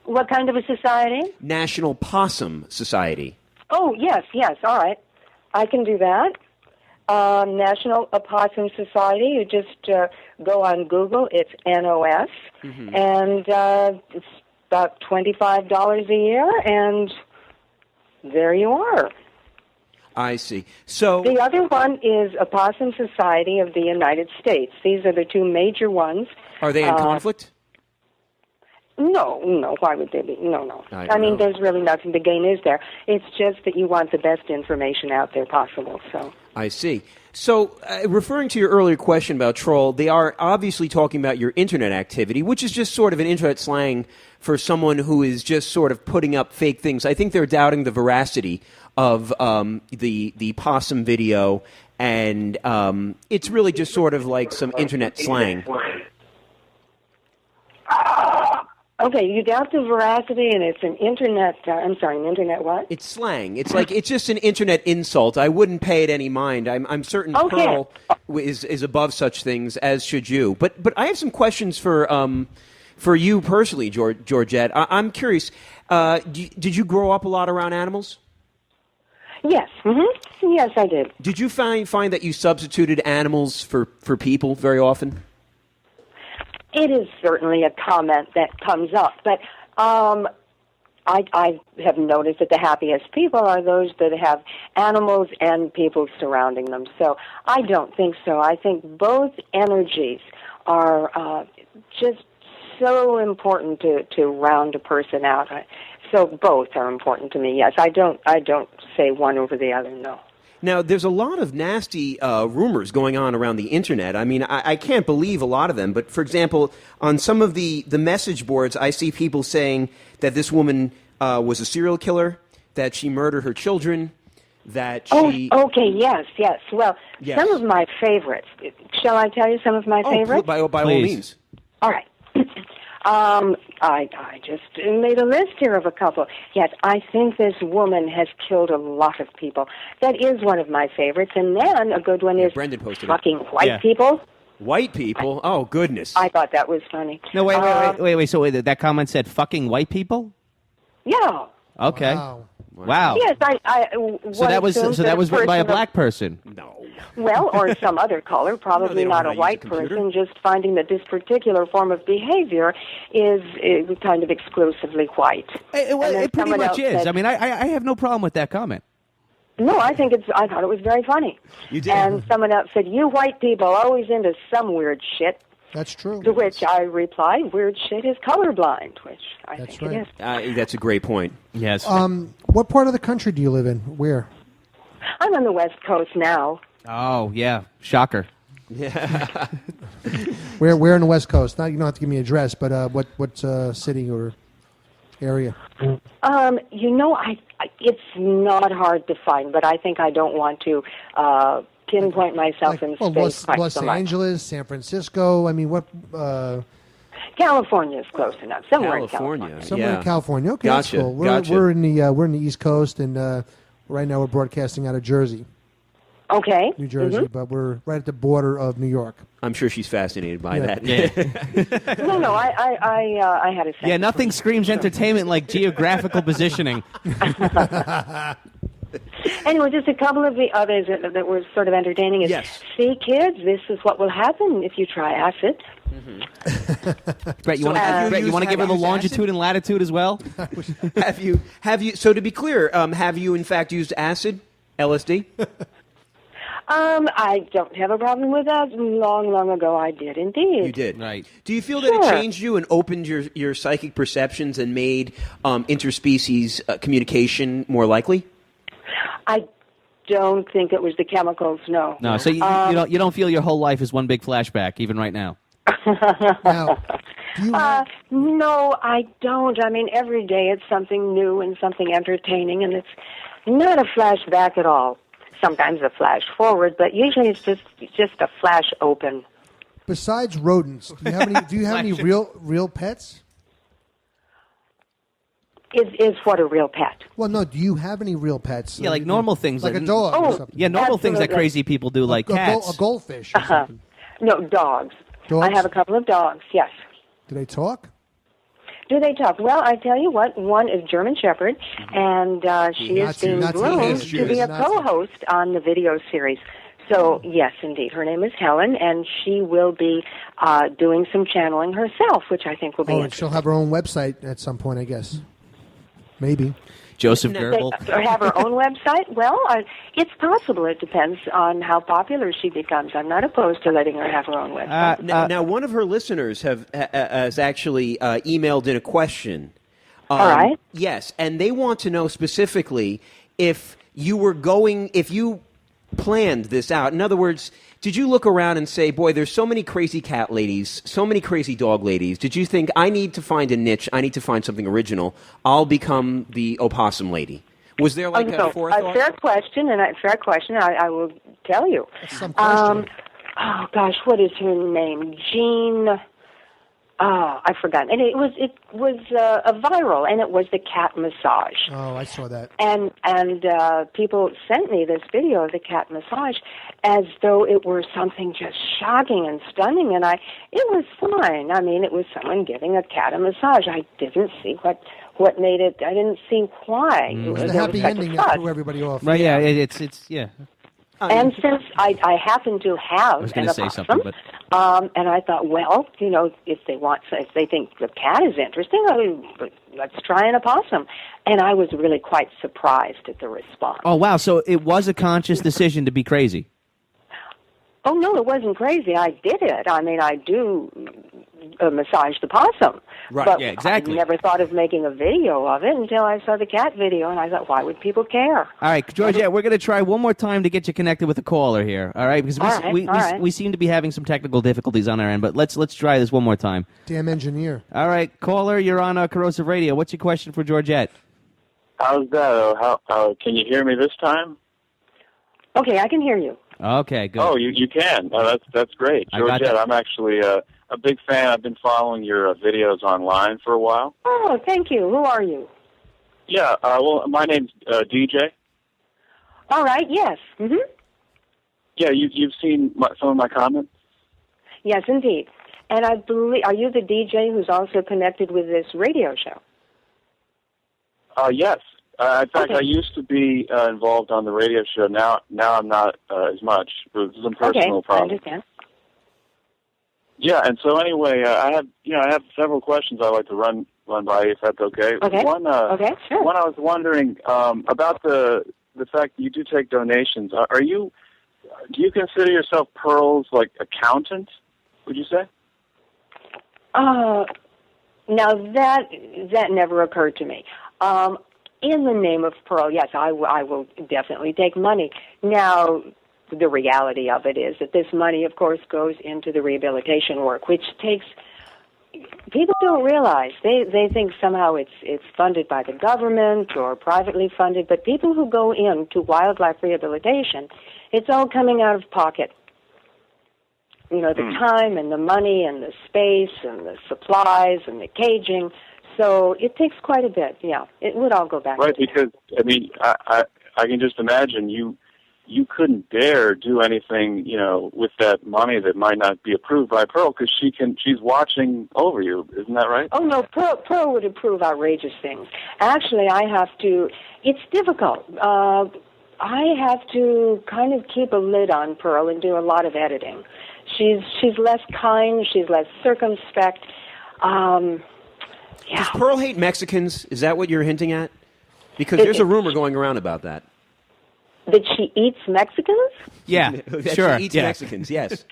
What kind of a society? National Possum Society. Oh, yes, all right. I can do that. National Opossum Society. You just go on Google. It's NOS, and it's about $25 a year, and there you are. I see. So the other one is Opossum Society of the United States. These are the two major ones. Are they in conflict? No. Why would they be? No. I mean, know. there's really nothing to gain, is there? It's just that you want the best information out there possible. So I see. So, referring to your earlier question about troll, they are obviously talking about your internet activity, which is just sort of an internet slang for someone who is just sort of putting up fake things. I think they're doubting the veracity of the possum video, and it's really just sort of like some internet slang. Okay, you doubt the veracity, and it's an internet. I'm sorry, an internet what? It's slang. It's like it's just an internet insult. I wouldn't pay it any mind. I'm certain Pearl is above such things, as should you. But I have some questions for you personally, Georgette. I'm curious. Did you grow up a lot around animals? Yes. Yes, I did. Did you find that you substituted animals for people very often? It is certainly a comment that comes up, but I have noticed that the happiest people are those that have animals and people surrounding them. So I don't think so. I think both energies are just so important to round a person out. So both are important to me. Yes, I don't say one over the other. No. Now, there's a lot of nasty rumors going on around the internet. I mean, I can't believe a lot of them. But, for example, on some of the message boards, I see people saying that this woman was a serial killer, that she murdered her children, that she... Oh, okay, yes. Well, some of my favorites. Shall I tell you some of my favorites? By all means. All right. I just made a list here of a couple. Yes, I think this woman has killed a lot of people. That is one of my favorites. And then a good one is Brendan posted fucking white people. White people? Oh, goodness. I thought that was funny. No, wait. So that comment said fucking white people? Yeah. Okay. Wow. Yes, So that was written by a black person. No. Well, or some other color, probably not a white person, just finding that this particular form of behavior is kind of exclusively white. It pretty much is. Said, I mean, I have no problem with that comment. No, I thought it was very funny. You did. And someone else said, "You white people always into some weird shit." That's true. To which I replied, "Weird shit is colorblind," which I think it is. That's a great point. Yes. What part of the country do you live in? Where? I'm on the West Coast now. Oh, yeah. Shocker. Yeah. Where in the West Coast? Not, you don't have to give me an address, but what city or... area? It's not hard to find, but I think I don't want to pinpoint myself in space quite Los so much. Angeles, San Francisco. I mean, what? California is close enough. Somewhere in California. Okay, Gotcha. that's cool. We're in the East Coast, and right now we're broadcasting out of Jersey. Okay. New Jersey, but we're right at the border of New York. I'm sure she's fascinated by that. No, I had a sense. Yeah, nothing screams entertainment like geographical positioning. Anyway, just a couple of the others that were sort of entertaining is, see, kids, this is what will happen if you try acid. Brett, you want to give her the longitude and latitude as well? Have you? So to be clear, have you in fact used acid, LSD? I don't have a problem with that. Long ago, I did indeed. You did, right? Do you feel that it changed you and opened your psychic perceptions and made interspecies communication more likely? I don't think it was the chemicals. No. No. So you don't feel your whole life is one big flashback, even right now. No, I don't. I mean, every day it's something new and something entertaining, and it's not a flashback at all. Sometimes a flash forward, but usually it's just a flash open. Besides rodents, do you have any real pets? Is what a real pet? Well, no. Do you have any real pets? Yeah, like normal things, like a dog. Or something. Yeah, normal things that crazy people do, like cats. A goldfish. Or something. No, dogs. Dogs? I have a couple of dogs. Yes. Do they talk? Do they talk? Well, I tell you what, one is German Shepherd, and she is being groomed to be a co-host on the video series. So, yes, indeed. Her name is Helen, and she will be doing some channeling herself, which I think will be and she'll have her own website at some point, I guess. Maybe. Joseph Goebbels. Or have her own website? Well, it's possible. It depends on how popular she becomes. I'm not opposed to letting her have her own website. Now, one of her listeners has actually emailed in a question. All right. Yes, and they want to know specifically if you planned this out. In other words, did you look around and say, boy, there's so many crazy cat ladies, so many crazy dog ladies. Did you think, I need to find a niche, I need to find something original, I'll become the opossum lady? Was there like a forethought? A fair question, I will tell you. Some question. Oh, gosh, what is her name? Jean... Oh, I forgot. And it was a viral, and it was the cat massage. Oh, I saw that. And people sent me this video of the cat massage as though it were something just shocking and stunning, and it was fine. I mean, it was someone giving a cat a massage. I didn't see what made it. I didn't see why. It was the happy ending that threw everybody off. Right? Yeah, it's yeah. And since I happen to have an opossum, and I thought, well, if they think the cat is interesting, let's try an opossum. And I was really quite surprised at the response. Oh, wow. So it was a conscious decision to be crazy. Oh, no, it wasn't crazy. I did it. I mean, I do massage the possum. Right, but yeah, exactly. I never thought of making a video of it until I saw the cat video, and I thought, why would people care? All right, Georgette, we're going to try one more time to get you connected with a caller here, all right? Because we seem to be having some technical difficulties on our end, but let's try this one more time. Damn engineer. All right, caller, you're on Corrosive Radio. What's your question for Georgette? How's that? Can you hear me this time? Okay, I can hear you. Okay, good. Oh, you can. Oh, that's great. Georgette, I'm actually a big fan. I've been following your videos online for a while. Oh, thank you. Who are you? Yeah, well, my name's DJ. All right, yes. Mm-hmm. Yeah, you've seen some of my comments? Yes, indeed. And I believe, are you the DJ who's also connected with this radio show? Yes. In fact, I used to be involved on the radio show. Now I'm not as much for some personal problems. I understand. Yeah, and so anyway, I have several questions I'd like to run by you, if that's okay. Okay. Sure. One, I was wondering about the fact that you do take donations. Do you consider yourself Pearl's accountant? Would you say? Now that never occurred to me. In the name of Pearl, yes, I will definitely take money. Now, the reality of it is that this money, of course, goes into the rehabilitation work, which takes, people don't realize. They think somehow it's funded by the government or privately funded, but people who go into wildlife rehabilitation, it's all coming out of pocket. You know, the time and the money and the space and the supplies and the caging. So it takes quite a bit, yeah. It would all go back. Right, because, I mean, I can just imagine you couldn't dare do anything, you know, with that money that might not be approved by Pearl because she's watching over you. Isn't that right? Oh, no, Pearl would approve outrageous things. Actually, it's difficult. I have to kind of keep a lid on Pearl and do a lot of editing. She's less kind, she's less circumspect. Yeah. Does Pearl hate Mexicans? Is that what you're hinting at? Because there's a rumor going around about that. That she eats Mexicans? Yeah, that sure. She eats yeah. Mexicans, yes.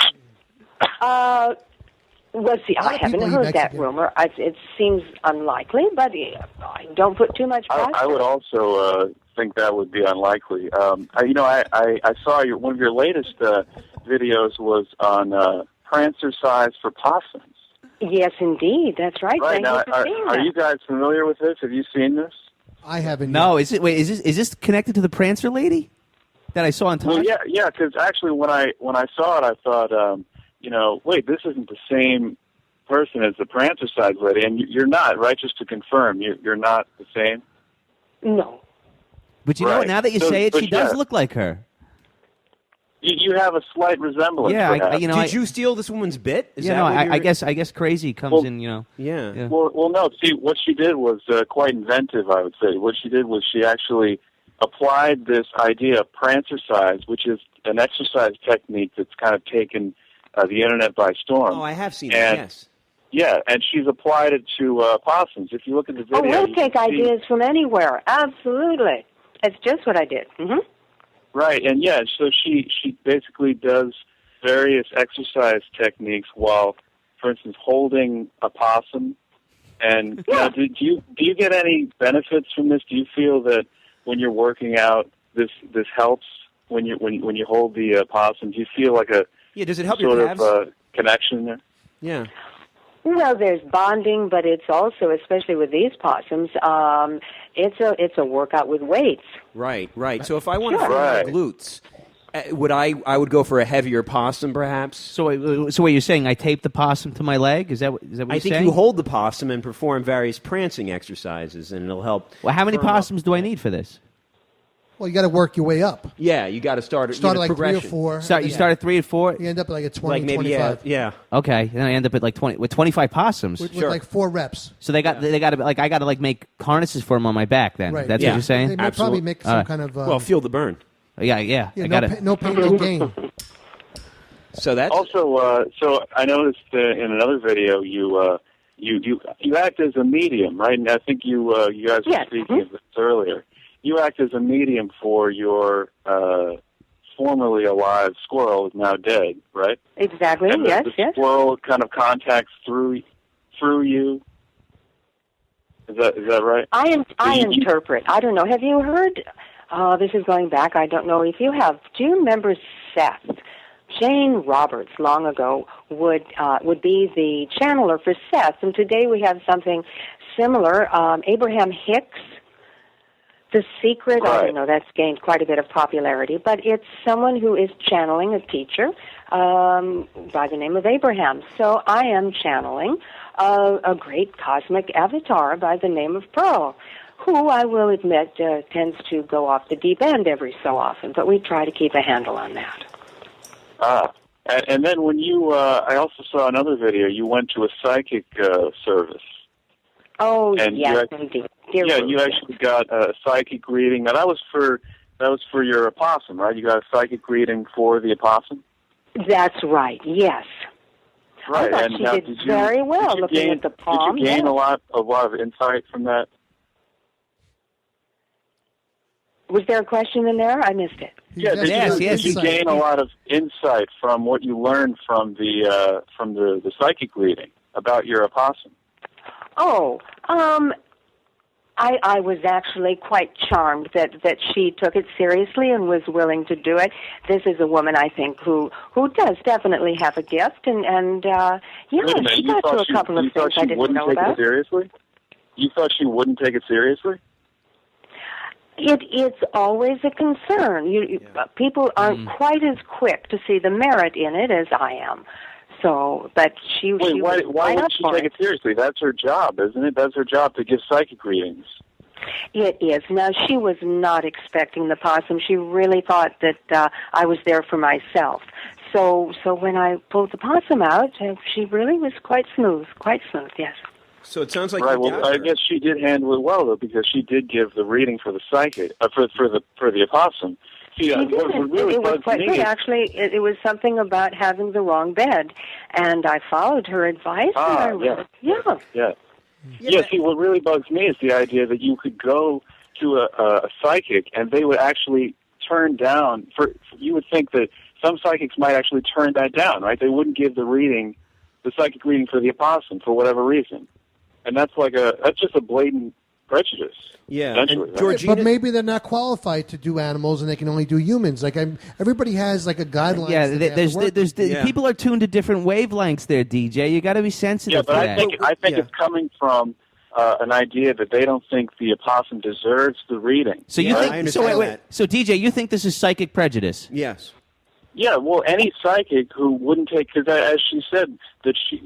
Well, see, I haven't people eat heard that Mexican. rumor. It seems unlikely, but I don't put too much past I would also think that would be unlikely. I saw one of your latest videos was on prancer size for possums. Yes, indeed. That's right. Right. Thank Now, you for seeing are that. you guys familiar with this? Have you seen this? I haven't. No, yet. is this connected to the Prancer lady that I saw on Well, Tosh? yeah, because actually when I saw it, I thought, wait, this isn't the same person as the prancer size lady, and you're not, right? Just to confirm, you're not the same. No. But you know what? Right. Now that you So- say it, but she does yeah. look like her. You have a slight resemblance. Yeah, perhaps. Did you steal this woman's bit? Is that what I guess crazy comes in. Yeah. Well, no. See, what she did was quite inventive, I would say. What she did was she actually applied this idea of prancer size, which is an exercise technique that's kind of taken the internet by storm. Oh, I have seen And- it, yes. Yeah, and she's applied it to possums. If you look at the video, We'll you take can see- ideas from anywhere. Absolutely. That's just what I did. Mm-hmm. Right, and yeah, so she basically does various exercise techniques while, for instance, holding a possum. And do you get any benefits from this? Do you feel that when you're working out, this helps when you hold the possum? Do you feel like a Does it help sort your calves? of connection there? Yeah. Well, there's bonding, but it's also, especially with these possums, it's a workout with weights. Right. So if I want to Sure. firm my Right. glutes, I would go for a heavier possum, perhaps? So what you're saying? I tape the possum to my leg? Is that what you're I think saying? you hold the possum and perform various prancing exercises, and it'll help. Well, how many firm up. possums do I need for this? Well, you got to work your way up. Yeah, you got to start at Start at like 3 or progression. 4. You start at 3 or 4. You end up at like at 20, Like maybe 25. yeah. Okay, then I end up at like 20 with 25 possums. With Sure. like 4 reps. So they got to I got to like make harnesses for them on my back. Then Right. that's Yeah. what you're saying. They may Absolutely. probably make some Alright. kind of. Well, feel the burn. Yeah. yeah, I got it. no pain, no gain. So that's Also, so I noticed in another video you act as a medium, right? And I think you guys were Yes. speaking of this earlier. You act as a medium for your formerly alive squirrel, who's now dead, right? Exactly. And Yes. the Yes. squirrel kind of contacts through you. Is that right? I you- interpret. I don't know. Have you heard? This is going back. I don't know if you have. Do you remember Seth? Jane Roberts long ago would be the channeler for Seth, and today we have something similar. Abraham Hicks, The Secret. I Right. don't know. That's gained quite a bit of popularity, but it's someone who is channeling a teacher by the name of Abraham. So I am channeling a great cosmic avatar by the name of Pearl, who I will admit tends to go off the deep end every so often, but we try to keep a handle on that. And then when you, I also saw another video. You went to a psychic service. Oh, And yes, you indeed. Dear Yeah, Ruth, you actually got a psychic reading. Now that was for your opossum, right? You got a psychic reading for the opossum. That's right, yes. Right. thought and she now, did very well looking at the palm, Did you gain yes. a lot of insight from that? Was there a question in there? I missed it. Yeah, did Yes, you, yes. did you gain a lot of insight from what you learned from the psychic reading about your opossum? Oh, I was actually quite charmed that she took it seriously and was willing to do it. This is a woman, I think, who does definitely have a gift, and yeah, Wait a minute, she got to a couple of things I didn't know about. Seriously? You thought she wouldn't take it seriously? It's always a concern. People aren't quite as quick to see the merit in it as I am. So, but she Wait, why would she take it seriously? That's her job, isn't it? That's her job to give psychic readings. It is. Now, she was not expecting the possum. She really thought that I was there for myself. So when I pulled the possum out, she really was quite smooth, yes. So it sounds like right. Well, I guess she did handle it well, though, because she did give the reading for the psychic, for the opossum. See, she did. It was quite good. Actually, it was something about having the wrong bed, and I followed her advice. Yeah, see, what really bugs me is the idea that you could go to a psychic and they would actually turn down. You would think that some psychics might actually turn that down, right? They wouldn't give the psychic reading for the opossum for whatever reason, and that's just a blatant prejudice. Yeah, and Georgina, but maybe they're not qualified to do animals, and they can only do humans. Like everybody has like a guideline. Yeah, people are tuned to different wavelengths. There, DJ, you got to be sensitive. Yeah, but to that. I think it's coming from an idea that they don't think the opossum deserves the reading. So you think? So wait. So DJ, you think this is psychic prejudice? Yes. Yeah, well, any psychic who wouldn't take, because as she said that she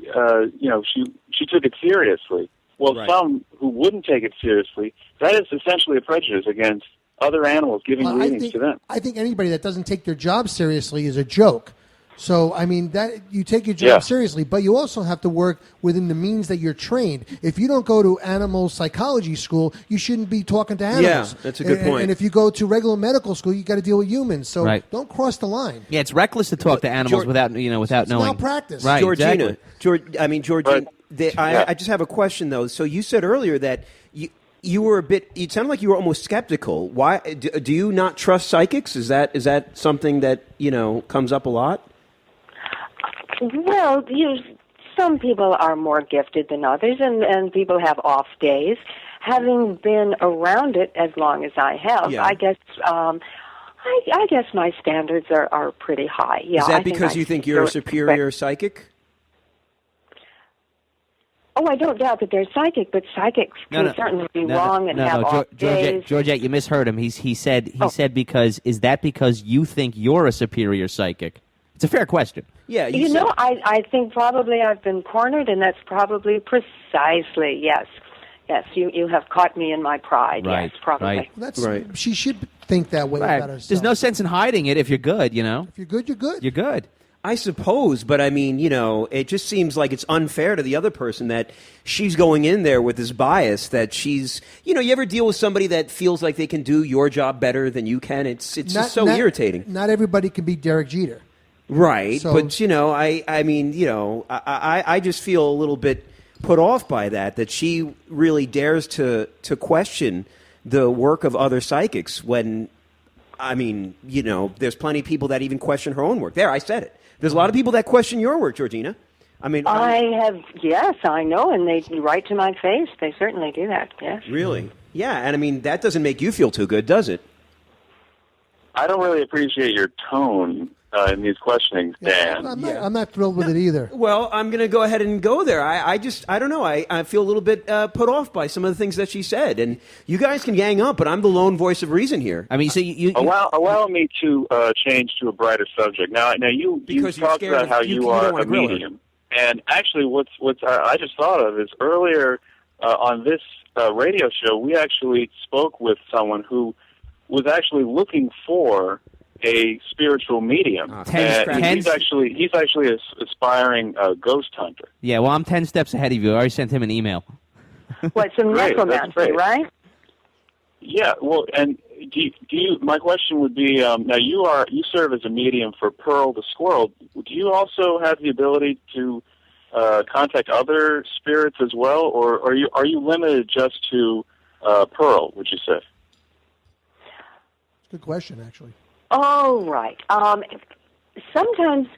took it seriously. Well, right. Some who wouldn't take it seriously, that is essentially a prejudice against other animals giving readings to them. I think anybody that doesn't take their job seriously is a joke. So, I mean, that you take your job seriously, but you also have to work within the means that you're trained. If you don't go to animal psychology school, you shouldn't be talking to animals. Yeah, that's a good point. And if you go to regular medical school, you got to deal with humans. So don't cross the line. Yeah, it's reckless to talk to animals without knowing. It's malpractice. Right, Georgina. exactly. Georgina. I just have a question though. So you said earlier that you were a bit. It sounded like you were almost skeptical. Why do you not trust psychics? Is that something that comes up a lot? Well, some people are more gifted than others, and people have off days. Having been around it as long as I have, I guess. I guess my standards are pretty high. Yeah. Is that because you think you're a superior psychic? Oh, I don't doubt that they're psychic, but psychics can certainly be wrong and have off days. Georgette, you misheard him. He said because is that because you think you're a superior psychic? It's a fair question. Yeah, I think probably I've been cornered, and that's probably precisely yes. You have caught me in my pride. Right, yes, probably. Right. That's right. She should think that way about herself. There's no sense in hiding it if you're good. If you're good, you're good. You're good. I suppose, but I mean, it just seems like it's unfair to the other person that she's going in there with this bias that she's, you ever deal with somebody that feels like they can do your job better than you can? It's just so irritating. Not everybody can be Derek Jeter. Right, so, but I just feel a little bit put off by that she really dares to question the work of other psychics when, there's plenty of people that even question her own work. There, I said it. There's a lot of people that question your work, Georgina. Yes, I know, and they write to my face. They certainly do that, yes. Really? Yeah, and that doesn't make you feel too good, does it? I don't really appreciate your tone in these questionings, Dan. I'm not thrilled with it either. Well, I'm going to go ahead and go there. I don't know. I feel a little bit put off by some of the things that she said. And you guys can gang up, but I'm the lone voice of reason here. I mean, so you allow me to change to a brighter subject. Now you talked about how you are a medium. And actually, what's I just thought of is earlier on this radio show, we actually spoke with someone who was actually looking for a spiritual medium. He's actually an aspiring ghost hunter. Yeah, well, I'm 10 steps ahead of you. I already sent him an email. What, some necromancy, right? Yeah, well, and do you? My question would be: now you serve as a medium for Pearl the squirrel. Do you also have the ability to contact other spirits as well, or are you limited just to Pearl? Would you say? Good question, actually. Oh, right. Sometimes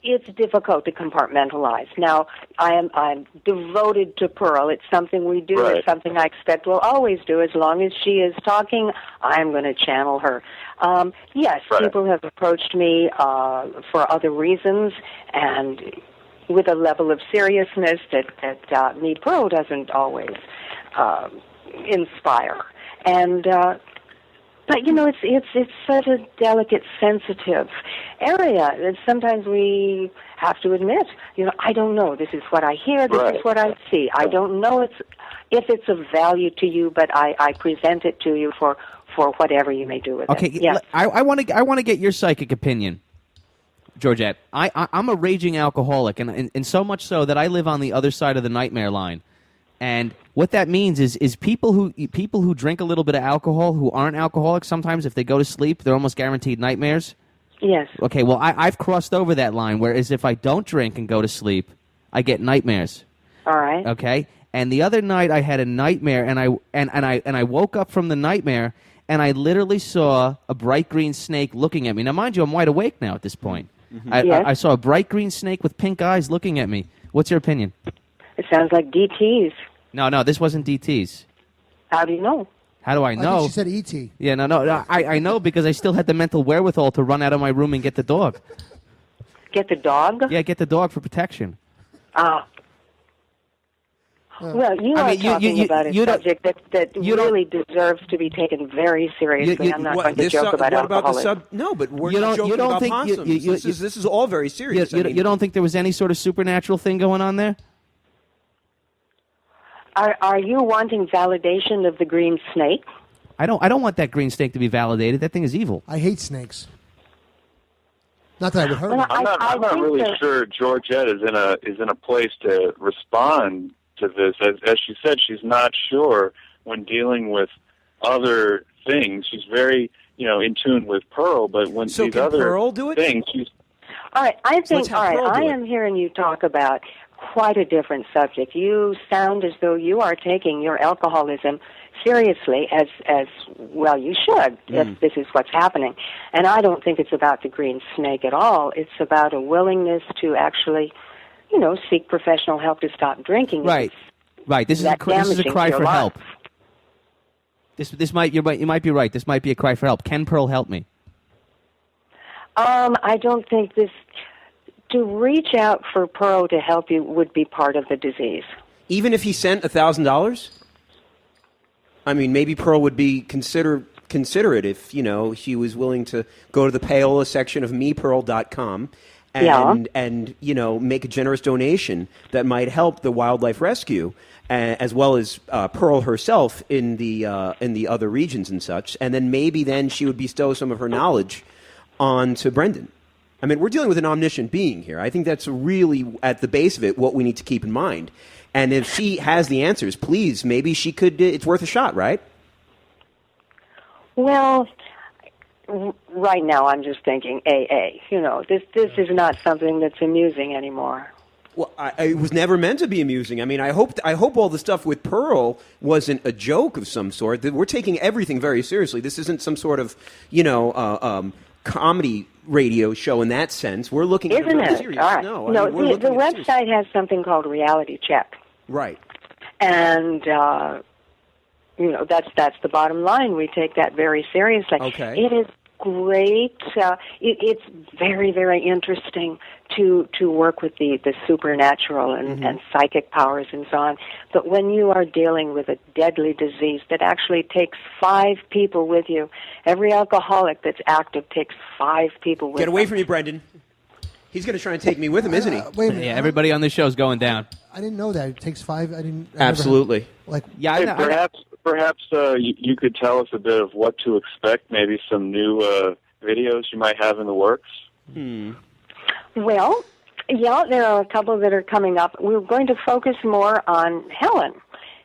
It's difficult to compartmentalize. Now, I'm devoted to Pearl. It's something we do. Right. It's something I expect we'll always do. As long as she is talking, I'm going to channel her. Yes, Right. people have approached me for other reasons, and with a level of seriousness that me Pearl doesn't always inspire. And but it's such a delicate, sensitive area that sometimes we have to admit, I don't know. This is what I hear. This is what I see. I don't know if it's of value to you, but I present it to you for whatever you may do with it. Okay, Yes. I want to get your psychic opinion, Georgette. I'm a raging alcoholic, and so much so that I live on the other side of the nightmare line. And what that means is people who drink a little bit of alcohol who aren't alcoholics, sometimes if they go to sleep, they're almost guaranteed nightmares. Yes. Okay, well, I've crossed over that line, whereas if I don't drink and go to sleep, I get nightmares. All right. Okay? And the other night I had a nightmare, and I woke up from the nightmare, and I literally saw a bright green snake looking at me. Now, mind you, I'm wide awake now at this point. Mm-hmm. Yes. I saw a bright green snake with pink eyes looking at me. What's your opinion? It sounds like DTs. No, this wasn't DTs. How do you know? How do I know? I think she said E.T. Yeah, no. I know because I still had the mental wherewithal to run out of my room and get the dog. Get the dog? Yeah, get the dog for protection. Well, you are talking about a subject that really deserves to be taken very seriously. I'm not going to joke about alcoholism. No, but we're not joking about possums. This is all very serious. You don't think there was any sort of supernatural thing going on there? Are you wanting validation of the green snake? I don't want that green snake to be validated. That thing is evil. I hate snakes. Not that I would hurt Well, them. I'm not really sure Georgette is in a place to respond to this. As she said, she's not sure when dealing with other things. She's very, in tune with Pearl, but when these other Pearl do it? things, she's... All right, I it. am hearing you talk about quite a different subject. You sound as though you are taking your alcoholism seriously, as well you should, if this is what's happening. And I don't think it's about the green snake at all. It's about a willingness to actually, seek professional help to stop drinking. Right. This is a cry for help. You might be right. This might be a cry for help. Can Pearl help me? I don't think to reach out for Pearl to help you would be part of the disease. Even if he sent $1,000? I mean, maybe Pearl would be considerate if, she was willing to go to the payola section of mepearl.com and make a generous donation that might help the wildlife rescue, as well as Pearl herself in the other regions and such. And then she would bestow some of her knowledge onto Brendan. I mean, we're dealing with an omniscient being here. I think that's really, at the base of it, what we need to keep in mind. And if she has the answers, please, maybe she could, it's worth a shot, right? Well, right now I'm just thinking AA. This is not something that's amusing anymore. Well, it was never meant to be amusing. I mean, I hope all the stuff with Pearl wasn't a joke of some sort. That we're taking everything very seriously. This isn't some sort of, comedy radio show in that sense. We're looking at it very serious. All right. No, the website has something called Reality Check. Right. And that's the bottom line. We take that very seriously. Okay. It is great. It's very, very interesting to work with the supernatural and psychic powers and so on. But when you are dealing with a deadly disease that actually takes 5 people with you, every alcoholic that's active takes 5 people with them. Get away from me, Brendan. He's going to try and take me with him, isn't he? Wait a minute. Yeah, everybody on this show is going down. I didn't know that. It takes 5. I Absolutely. Perhaps you could tell us a bit of what to expect, maybe some new videos you might have in the works. Well, yeah, there are a couple that are coming up. We're going to focus more on Helen.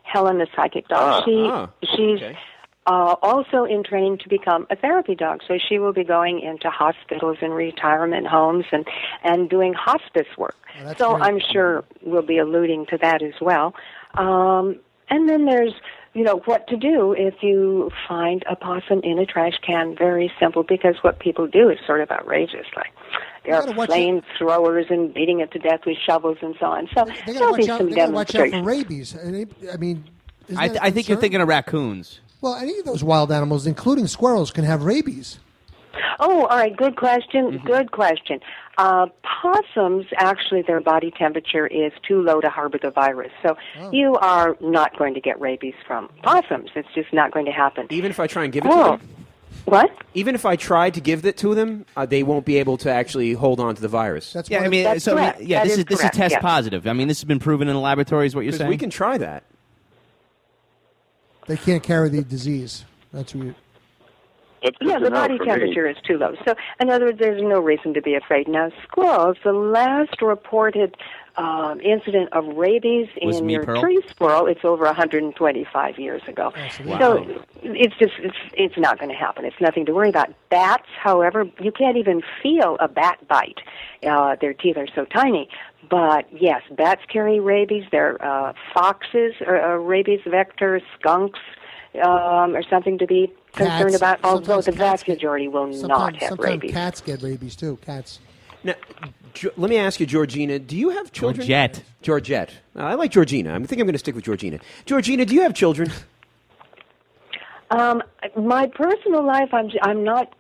Helen, the psychic dog. She's also in training to become a therapy dog, so she will be going into hospitals and retirement homes and doing hospice work. Oh, so great. I'm sure we'll be alluding to that as well. And then there's what to do if you find a possum in a trash can. Very simple, because what people do is sort of outrageous. Like, there are flamethrowers and beating it to death with shovels and so on. So They there'll be some got to watch out for demonstrations. rabies. I mean, I think you're thinking of raccoons. Well, any of those wild animals, including squirrels, can have rabies. Oh, all right. Good question. Good question. Possums, actually, their body temperature is too low to harbor the virus. So you are not going to get rabies from possums. It's just not going to happen. Even if I try and give it to them? What? Even if I try to give it to them, they won't be able to actually hold on to the virus. That's Yeah, I mean, That's correct. That this is is correct, test yeah. positive. I mean, this has been proven in the laboratory, is what you're Because saying? we can try that. They can't carry the disease. That's what you... That's good Yeah, to the know body for me. temperature is too low. So, in other words, there's no reason to be afraid. Now, squirrels, the last reported incident of rabies Was in me, your Pearl? tree squirrel, it's over 125 years ago. Wow. So it's not going to happen. It's nothing to worry about. Bats, however, you can't even feel a bat bite. Their teeth are so tiny. But yes, bats carry rabies. There are foxes are rabies vector, skunks are something to be concerned Cats. about, although Sometimes the cats vast get- majority will not Sometimes, have sometimes rabies. cats get rabies, too. Cats. Now, let me ask you, Georgina, do you have children? Georgette. I like Georgina. I think I'm going to stick with Georgina. Georgina, do you have children? My personal life, I'm not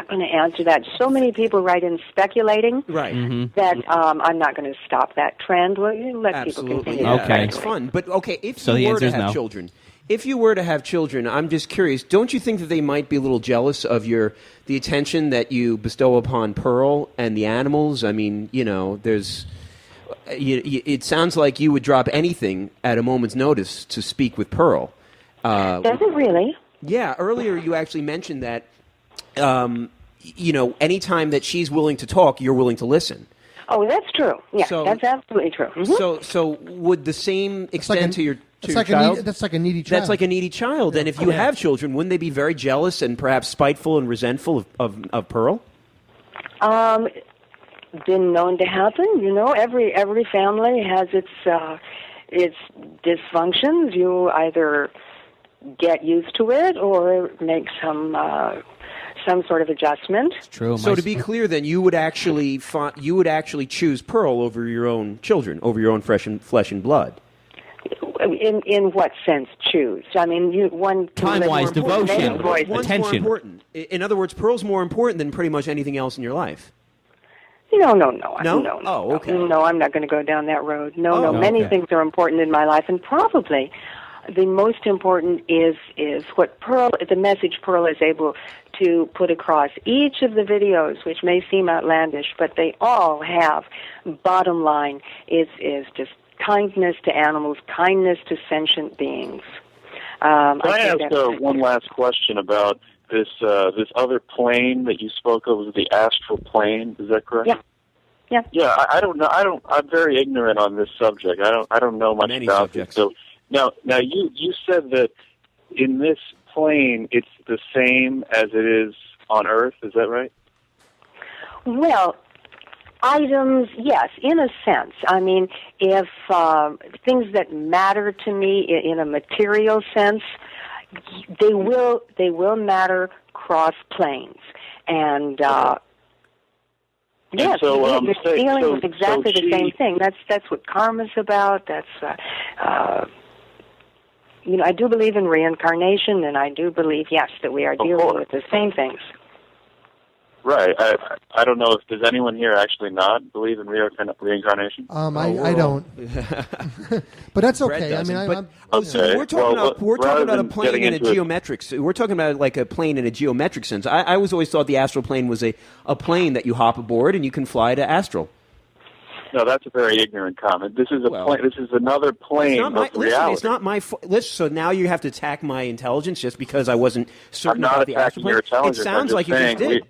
going to answer that. So many people write in speculating Right. that I'm not going to stop that trend. Well, you let people Absolutely. continue. Yeah, to Okay. It's speculate. fun. But, okay, if So the you were answer to is have no. children, if you were to have children, I'm just curious, don't you think that they might be a little jealous of the attention that you bestow upon Pearl and the animals? I mean, there's... it sounds like you would drop anything at a moment's notice to speak with Pearl. Does it really? Yeah, earlier you actually mentioned that, anytime that she's willing to talk, you're willing to listen. Oh, that's true. Yeah, So- that's absolutely true. Mhm. So would the same extend to your That's like child? that's like a needy child. That's like a needy child. And if you have children, wouldn't they be very jealous and perhaps spiteful and resentful of Pearl? Been known to happen. Every family has its dysfunctions. You either get used to it or make some sort of adjustment. True. So to be clear, then you would actually choose Pearl over your own children, over your own flesh and blood. In what sense choose? I mean, one can live Time-wise, more important than devotion. any voice. One's more Attention. important. In other words, Pearl's more important than pretty much anything else in your life. No. No? Oh, okay. No, I'm not going to go down that road. No. Oh, Many okay. things are important in my life, and probably the most important is what the message Pearl is able to put across. Each of the videos, which may seem outlandish, but they all have, bottom line, is just kindness to animals, kindness to sentient beings. Can I think ask that's- one last question about this other plane that you spoke of? Was the astral plane? Is that correct? Yeah. Yeah. Yeah, I don't know. I'm very ignorant on this subject. I don't know much Many about subjects. it. So now you said that in this plane it's the same as it is on Earth. Is that right? Well, items, yes, in a sense. I mean, if things that matter to me in a material sense, they will matter cross planes, and yes, so, you're dealing with exactly so the same she- thing. That's what karma's about. That's I do believe in reincarnation, and I do believe, yes, that we are dealing course. with the same things. Right. I don't know if does anyone here actually not believe in reincarnation. I don't. But that's Brett okay. I mean, doesn't. Okay. So we're talking Well, about we're rather talking about a than plane getting in a into it- geometric. We're talking about like a plane in a geometric sense. I was always thought the astral plane was a plane that you hop aboard and you can fly to astral. No, that's a very ignorant comment. This is Well, plane. This is another plane It's not my, of reality. listen, it's not my. So now you have to attack my intelligence just because I wasn't certain I'm not about the astral attacking your plane. It intelligence. sounds I'm just like you just saying did.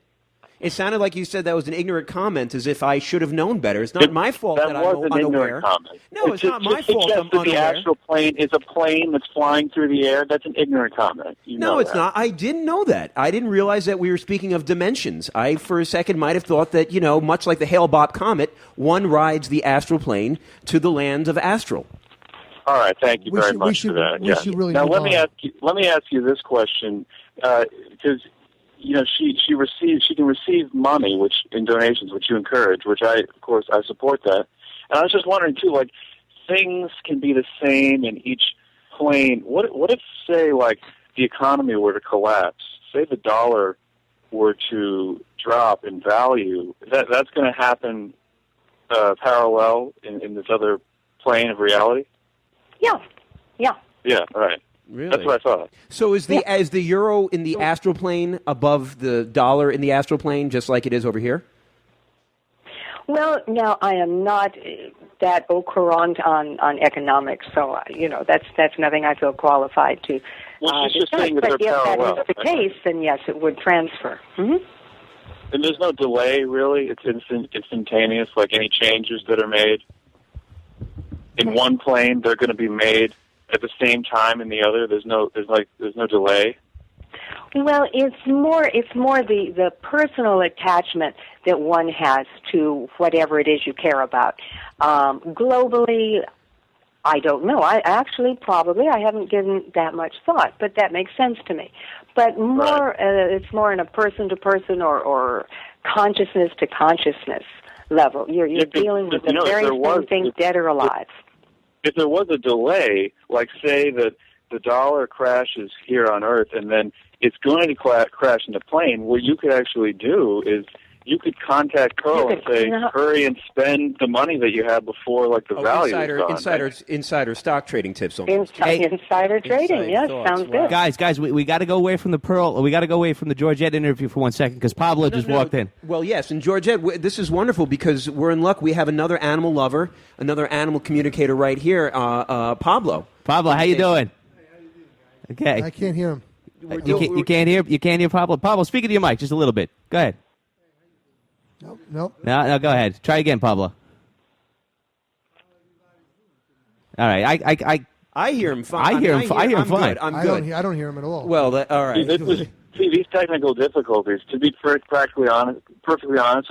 It sounded like you said that was an ignorant comment, as if I should have known better. It's not my fault that I'm was an unaware. ignorant comment. No, it's not my just fault suggest I'm that the unaware. astral plane is a plane that's flying through the air. That's an ignorant comment. You No, know it's that. not. I didn't know that. I didn't realize that we were speaking of dimensions. I, for a second, might have thought that, much like the Hale-Bopp comet, one rides the astral plane to the land of astral. All right, thank you We very should- much we should- for that. we Yeah. should really now move let me on. ask you this question because she can receive money in donations, which you encourage, which I support that. And I was just wondering too, like things can be the same in each plane. What if say like the economy were to collapse? Say the dollar were to drop in value. That's going to happen parallel in this other plane of reality. Yeah. Yeah, right. Really? That's what I thought. So is the euro in the astral plane above the dollar in the astral plane, just like it is over here? Well, now I am not that au courant on economics, so that's nothing I feel qualified to. Well, she's just discuss. saying that But they're if parallel. that is the case, then yes, it would transfer. Mm-hmm. And there's no delay, really. It's instantaneous, like any changes that are made in one plane, they're going to be made at the same time in the other. There's no delay. Well, it's more the personal attachment that one has to whatever it is you care about. Globally, I don't know. I haven't given that much thought, but that makes sense to me. But more, it's more in a person-to-person or consciousness-to-consciousness level. You're dealing with the very same thing, dead or alive. If there was a delay, like say that the dollar crashes here on Earth and then it's going to crash in the plane, what you could actually do is you could contact Pearl and say, hurry and spend the money that you have before the value is gone. Insider stock trading tips. Insider trading, yes, sounds good. Guys, we got to go away from the Pearl. We got to go away from the Georgette interview for 1 second because Pablo just walked in. Well, yes, and Georgette, this is wonderful because we're in luck. We have another animal lover, another animal communicator right here, Pablo. Pablo, how you doing? Okay. I can't hear him. You can't hear Pablo. Pablo, speak into your mic just a little bit. Go ahead. Nope. No, go ahead. Try again, Pablo. I hear him fine. I hear him fine. I'm good. I don't hear him at all. Well, all right. See, these technical difficulties, to be perfectly honest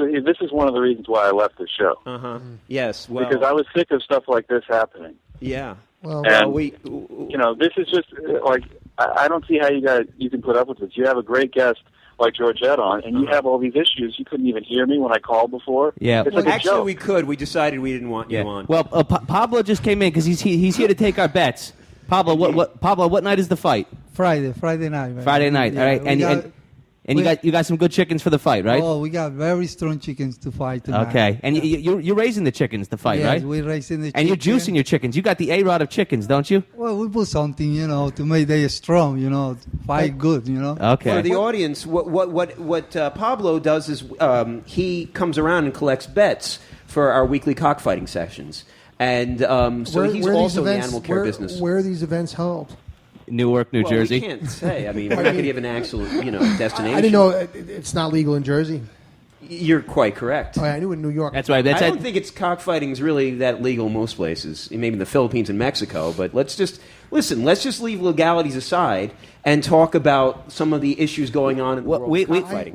with you, this is one of the reasons why I left the show. Uh-huh. Yes, well. Because I was sick of stuff like this happening. Yeah. Well, this is just, I don't see how you can put up with this. You have a great guest like Georgette on, and you have all these issues. You couldn't even hear me when I called before. Yeah. It's like Actually, a joke. we could. We decided we didn't want you on. Well, Pablo just came in because he's here to take our bets. Pablo, what night is the fight? Friday night. Man. Friday night, all right. And you got some good chickens for the fight, right? Oh, we got very strong chickens to fight tonight. Okay, and you're raising the chickens to fight, yes, right? We're raising the and chicken. you're juicing your chickens. You got the A-Rod of chickens, don't you? Well, we put something, to make them strong, to fight good, Okay. For the audience, what Pablo does is he comes around and collects bets for our weekly cockfighting sessions. And so he's also in the animal care business. Where are these events held? Newark, New Jersey. We can't say. I mean, we're not going to give an actual, destination. I didn't know it's not legal in Jersey. You're quite correct. Oh, I knew in New York. That's right. I don't think cockfighting is really that legal most places. Maybe in the Philippines and Mexico. But let's just leave legalities aside and talk about some of the issues going on in the world of cockfighting.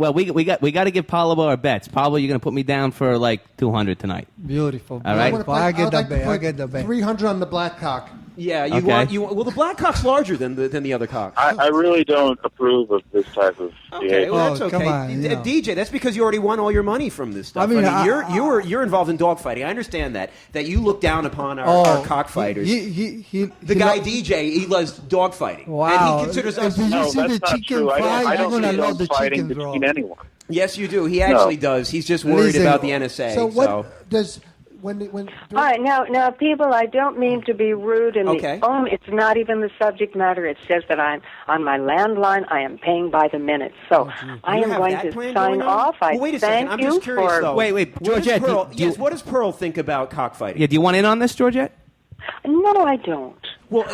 We got to give Pablo our bets. Pablo, you're going to put me down for 200 tonight. Beautiful. All right. I get the bet. 300 on the black cock. Yeah, you want. Well, the black cock's larger than the other cock. I really don't approve of this type of Okay, behavior. well, that's okay. Come on, DJ, that's because you already won all your money from this stuff. I mean, you're involved in dogfighting. I understand that you look down upon our cockfighters. The guy DJ, he loves dogfighting. Wow. And he considers us. If you No, see that's the not chicken true. fry, I you're don't gonna see love the fighting chicken, bro. between anyone. Yes, you do. He actually does. He's just worried Listen, about the NSA. So what does when All right, now, people, I don't mean to be rude, and it's not even the subject matter. It says that I'm on my landline. I am paying by the minute, so I am going to sign off. Well, wait a second. I'm just curious, though. Wait, Georgette. What does Pearl think about cockfighting? Yeah, do you want in on this, Georgette? No, I don't.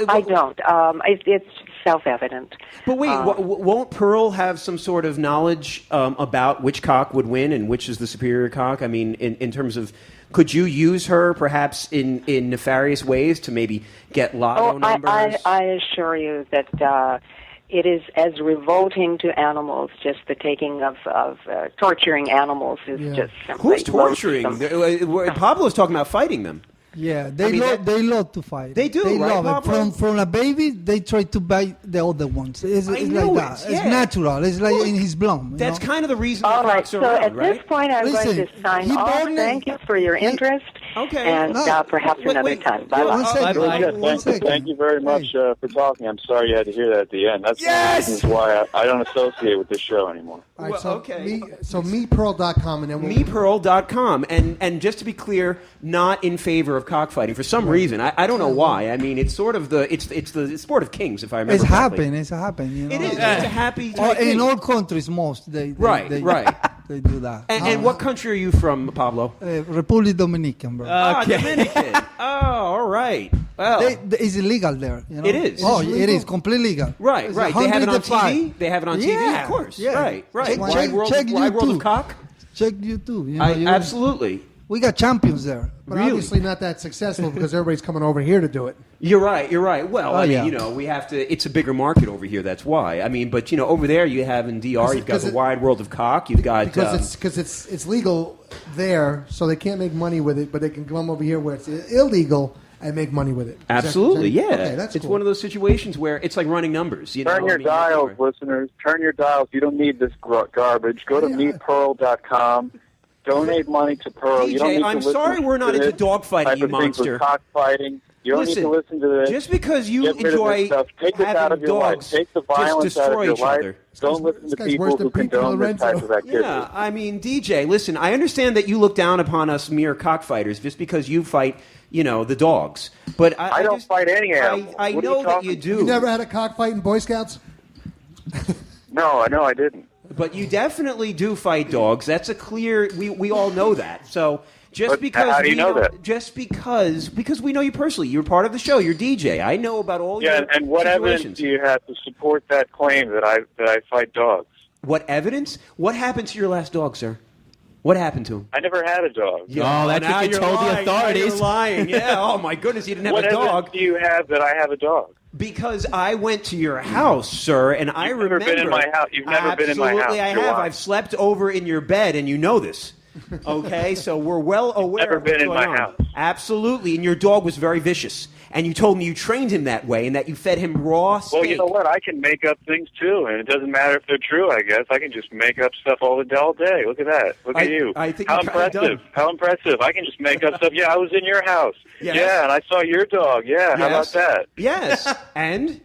I don't. It's self-evident. But wait, won't Pearl have some sort of knowledge about which cock would win and which is the superior cock? I mean, in terms of, could you use her perhaps in nefarious ways to maybe get lotto numbers? I assure you that it is as revolting to animals. Just the taking of torturing animals is just simply Who's torturing? Pablo's talking about fighting them. Yeah, they love to fight. They do, They right, love Pablo? it. From a baby, they try to bite the other ones. It's know like that. it, yeah. It's natural. It's like in his blood. That's kind of the reason All the right, cocks so are around, at right? this point, I'm Listen, going to sign he off. born- Thank you for your interest. Okay. And perhaps another time. Bye-bye. One second. Really good. Thank you very much for talking. I'm sorry you had to hear that at the end. That's one of the reasons why I don't associate with this show anymore. All right, Well, so okay. mepearl.com, and then we'll... mepearl.com. And just to be clear, not in favor of cockfighting for some reason. I don't know why. I mean, it's sort of it's the sport of kings, if I remember It's correctly. happened. It's happened. You know? It is. It's a happy Or type thing. in all countries, most they Right. they do that. And what country are you from, Pablo? Republic Dominican, bro. Dominican. Oh, all right. Well, It's illegal there. You know? It is. Oh, It's it is completely legal. right. It's They have it on 105. TV? They have it on TV? Yeah, Of course. yeah. Right. Check- Wide World, check Wide World of YouTube. Cock? Check YouTube. You know, Absolutely. we got champions there. But obviously not that successful because everybody's coming over here to do it. You're right. Well, I mean, yeah. we have to. It's a bigger market over here. That's why. I mean, but over there you have in DR, you've got the Wide World of Cock. You've got Because it's legal there, so they can't make money with it, but they can come over here where it's illegal and make money with it. absolutely, Is that- yeah. Okay, that's it's cool. one of those situations where it's like running numbers. Turn your dials, listeners. Turn your dials. You don't need this garbage. Go to meetpearl.com. Donate money to Pearl. You don't DJ, need to I'm listen sorry we're not to into this dogfighting, type you of thing with monster. cockfighting. You don't need to listen to this. Just because you Get rid of enjoy this stuff. Take this out having of your life. dogs Take the just violence out of destroy your each life. other. Don't listen to guy's people worse than who Pete condone this Lorenzo. type of activity. Yeah, I mean, DJ, listen, I understand that you look down upon us mere cockfighters just because you fight, the dogs. But I don't just- fight any animal. I What are know you that talking you do. You never had a cockfight in Boy Scouts? No, I didn't. But you definitely do fight dogs. That's a clear. We all know that. So just But because how do you we know don't- that? Just because we know you personally. You're part of the show. You're DJ. I know about all Yeah, your and what evidence situations. do you have to support that claim that I fight dogs? What evidence? What happened to your last dog, sir? What happened to him? I never had a dog. Oh, that's now what you you're told the lying. Now authorities. You're lying. Yeah. Oh my goodness, you didn't have What a evidence dog. do you have that I have a dog? Because I went to your house, sir, and I You've never remember. been in my house. You've never been in my house. Absolutely, I You're have. lying. I've slept over in your bed, and you know this. Okay, so we're well aware. never of what's been in going my on. house. Absolutely, and your dog was very vicious. And you told me you trained him that way, and that you fed him raw steak. Well, you know what? I can make up things too, and it doesn't matter if they're true. I guess I can just make up stuff all day. Look at that. Look at you. I think how you're kinda impressive! dumb. How impressive! I can just make up stuff. Yeah, I was in your house. Yes. Yeah, and I saw your dog. Yeah, how about Yes. that? Yes, and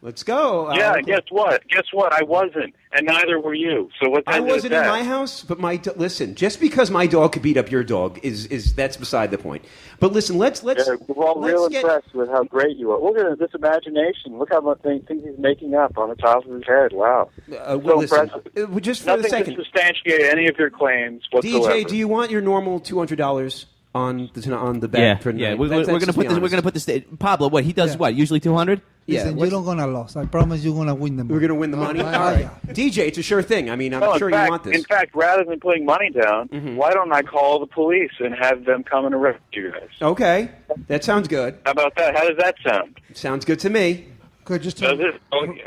let's go. Yeah, guess what? Guess what? I wasn't, and neither were you. So what? I wasn't in my house, but listen. Just because my dog could beat up your dog is that's beside the point. But listen, let's Yeah, we're all real get, impressed with how great you are. Look at this imagination. Look how much things he's making up on the top of his head. Wow. So listen, impressive. just for Nothing a second, to substantiate any of your claims whatsoever. DJ, do you want your normal $200 on the bet for Yeah. tonight? We're Let's gonna just put be this. We're honest. gonna put this. Pablo, what he does? Yeah. What usually 200? Listen, you're not gonna lose. I promise you're gonna win them. We're gonna win the money. Oh, All wow. right, DJ, it's a sure thing. I mean, I'm Well, sure in fact, you want this. In fact, rather than putting money down, why don't I call the police and have them come and arrest you guys? Okay, that sounds good. How about that? How does that sound? Sounds good to me. Good, just Does it?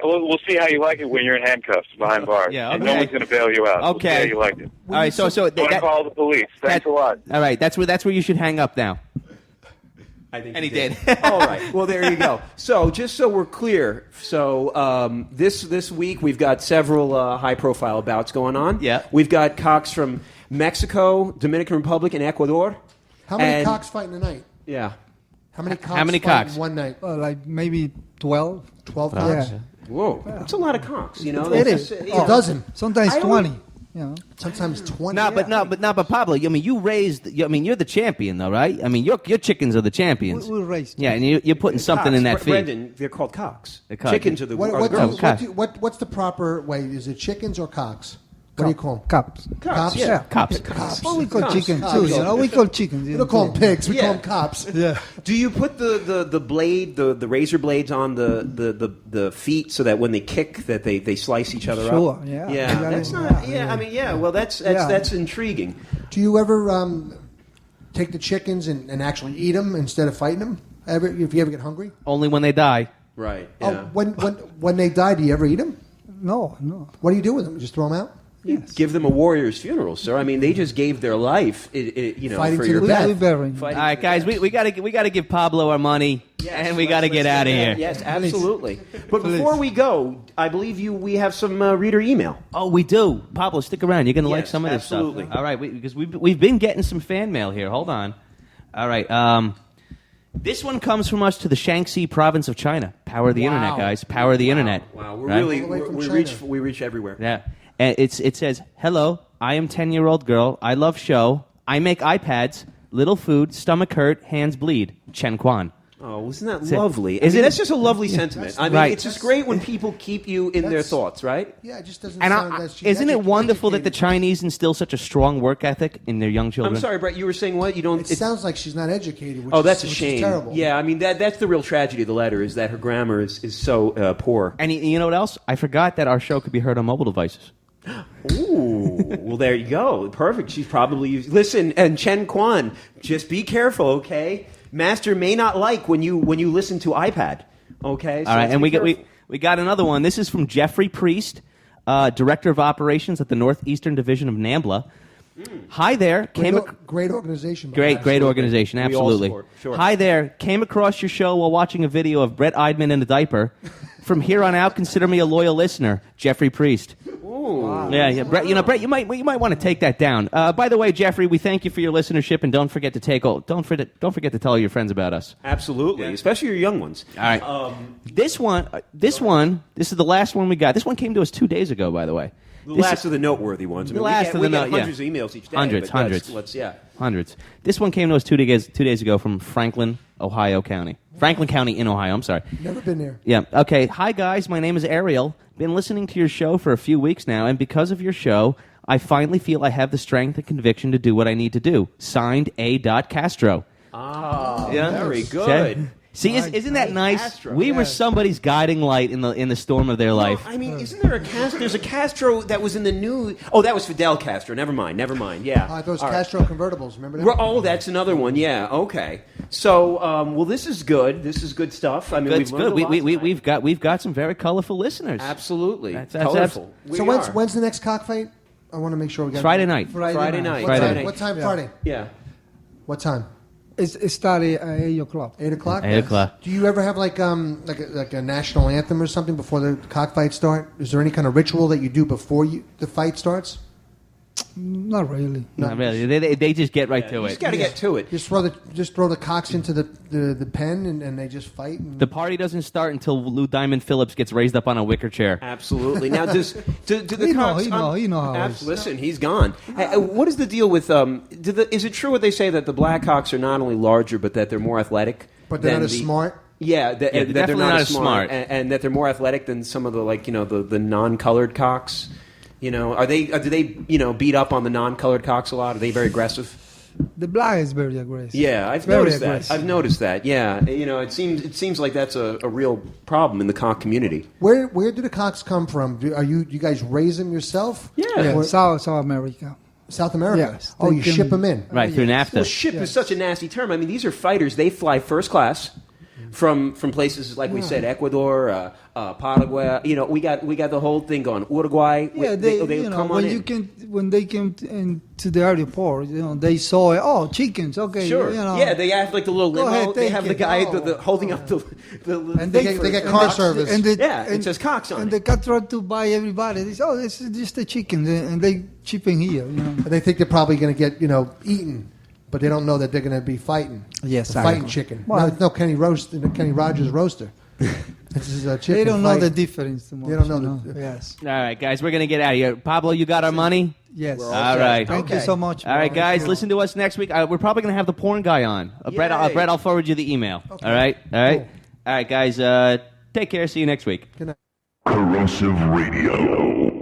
We'll see how you like it when you're in handcuffs behind bars. Yeah, And okay. no one's going to bail you out. We'll see Okay. how you like it. All right. So I'm going to that, call the police. Thanks a lot. all right. That's where you should hang up now. I think And he did. did. All right. Well, there you go. So, just so we're clear, this week we've got several high-profile bouts going on. Yeah. We've got cocks from Mexico, Dominican Republic, and Ecuador. how many And- cocks fight in a night? Yeah. How many cocks? How many fight cocks? in one night? Like maybe 12. 12 Yeah. cocks. Whoa. That's a lot of cocks. You know. It That's is. just, A dozen. Sometimes I don't- 20. You know. Sometimes 20. But Pablo. I mean, you raised. I mean, you're the champion, though, right? I mean, your chickens are the champions. We raised. Yeah, and you're putting something in that Cocks. feed. Brendan, they're called cocks. They're cocks. Chickens are the What, are what, girls. cock. what's the proper way? Is it chickens or cocks? What do you call them? Cops. Cops? Yeah. Cops. Cops. Well, we call Cops. chickens Cops. too. You know, we call chickens. We You don't know, call them pigs. We Yeah. call them cops. Yeah. Do you put the blade, the razor blades on the feet so that when they kick that they slice each other Sure, up? yeah. Yeah, Yeah, that's yeah, not. yeah. Yeah, I mean, yeah. Well, that's intriguing. Do you ever take the chickens and actually eat them instead of fighting them? If you ever get hungry? Only when they die. Right. Oh, when they die, do you ever eat them? No. What do you do with them? Just throw them out? Yes. Give them a warrior's funeral, sir. I mean, they just gave their life, Fighting for to your the death. death. All right, guys, we gotta give Pablo our money, and we gotta get out of here. Yes, absolutely. But before we go, I believe we have some reader email. Oh, we do. Pablo, stick around. You're gonna like Yes, some of this absolutely. stuff. All right, because we've been getting some fan mail here. Hold on. All right. This one comes from us to the Shaanxi province of China. Power of the internet, guys. Power of the internet. Wow, we're Right? really All the way from we reach everywhere. Yeah. And it says, "Hello, I am 10-year-old girl. I love show. I make iPads. Little food. Stomach hurt. Hands bleed. Chen Quan." Oh, isn't that lovely? Isn't that's it- just a lovely sentiment. I mean, Right. it's just great when people keep you in their That's- thoughts, right? Yeah, it just doesn't And sound that she's isn't it wonderful that the educated. Chinese instill such a strong work ethic in their young children? I'm sorry, Brett. You were saying what? You don't. It sounds like she's not educated. Which Oh, that's a which shame. Is terrible. Yeah, I mean that's the real tragedy of the letter is that her grammar is so poor. And you know what else? I forgot that our show could be heard on mobile devices. Ooh, well there you go. Perfect. She's probably listen. And Chen Quan, just be careful, okay? Master may not like when you listen to iPad. Okay. So All right, let's and be we got another one. This is from Jeffrey Priest, Director of Operations at the Northeastern Division of NAMBLA. Hi there. Great organization. Great organization, We all absolutely. support, sure. Hi there. Came across your show while watching a video of Brett Eidman in a diaper. From here on out, consider me a loyal listener. Jeffrey Priest. Ooh. Yeah. Brett, Brett, you might want to take that down. By the way, Jeffrey, we thank you for your listenership, and don't forget to don't forget to tell all your friends about us. Absolutely, especially your young ones. All right. This is the last one we got. This one came to us 2 days ago, by the way. The last of the noteworthy ones. I mean, we get hundreds of emails each day. Hundreds. Hundreds. This one came to us 2 days ago from Franklin County in Ohio. I'm sorry. Never been there. Yeah. Okay. Hi, guys. My name is Ariel. Been listening to your show for a few weeks now, and because of your show, I finally feel I have the strength and conviction to do what I need to do. Signed, A. Castro. Ah, Yeah. very good. Okay. See, isn't that nice? Castro. We were somebody's guiding light in the storm of their life. I mean, isn't there a Castro? There's a Castro that was in the news. Oh, that was Fidel Castro. Never mind. Yeah. Those All right. Castro convertibles. Remember them? Oh, that's another one. Yeah. Okay. So, well, this is good. This is good stuff. I mean, It's good. We've got some very colorful listeners. Absolutely. That's colorful. So when's the next cockfight? I want to make sure we got Friday night. Friday night. What time Friday? Yeah. What time? It started at 8 o'clock. 8 o'clock. 8 o'clock. Do you ever have like a national anthem or something before the cockfight start? Is there any kind of ritual that you do before the fight starts? Not really. Not really. They just get right to You it. just got to get to it. Just throw the cocks into the pen and they just fight. And The party doesn't start until Lou Diamond Phillips gets raised up on a wicker chair. Absolutely. Now, do the He know, cocks? he know how it is. Listen, he's gone. What is the deal with? Is it true what they say that the Blackhawks are not only larger but that they're more athletic? but they're than not as smart. Yeah, they're that they're definitely not not as as smart, smart. and that they're more athletic than some of the non-colored cocks. You know, do they beat up on the non-colored cocks a lot? Are they very aggressive? The black is very aggressive. Yeah, I've Very noticed that. aggressive. I've noticed that. Yeah, it seems like that's a real problem in the cock community. Where do the cocks come from? Do you guys raise them yourself? Yeah, Or- South America. South America. Yes, Oh, they you can- ship them in. Right, through NAFTA. Well, ship is such a nasty term. I mean, these are fighters. They fly first class from places like we said, Ecuador, Paraguay. You know, we got the whole thing going. Uruguay. Yeah, they you know, come on in. when they came into the airport, they saw it. Oh, chickens. Okay, Sure. You know. Yeah, they have like the little Go limo. ahead, They take have the it. guy Oh. holding up the And They get car service. And it says cocks on and it. the cat tried to buy everybody. They say, "Oh, this is just a chicken," and they chipping here. You know. But they think they're probably going to get eaten, but they don't know that they're going to be fighting. Yes, a I fighting know. chicken. Well- No, it's no Kenny Rogers roaster. This is a chicken. They don't know fight. the difference. Too much, They don't know you the- Yes. All right, guys, we're going to get out of here. Pablo, you got our money? Yes. All right. Thank you so much. All right, bro. guys, Thank you. listen to us next week. We're probably going to have the porn guy on. Brett, Yay. Brett, I'll forward you the email. All right? All right? Cool. All right, guys, take care. See you next week. Corrosive Radio.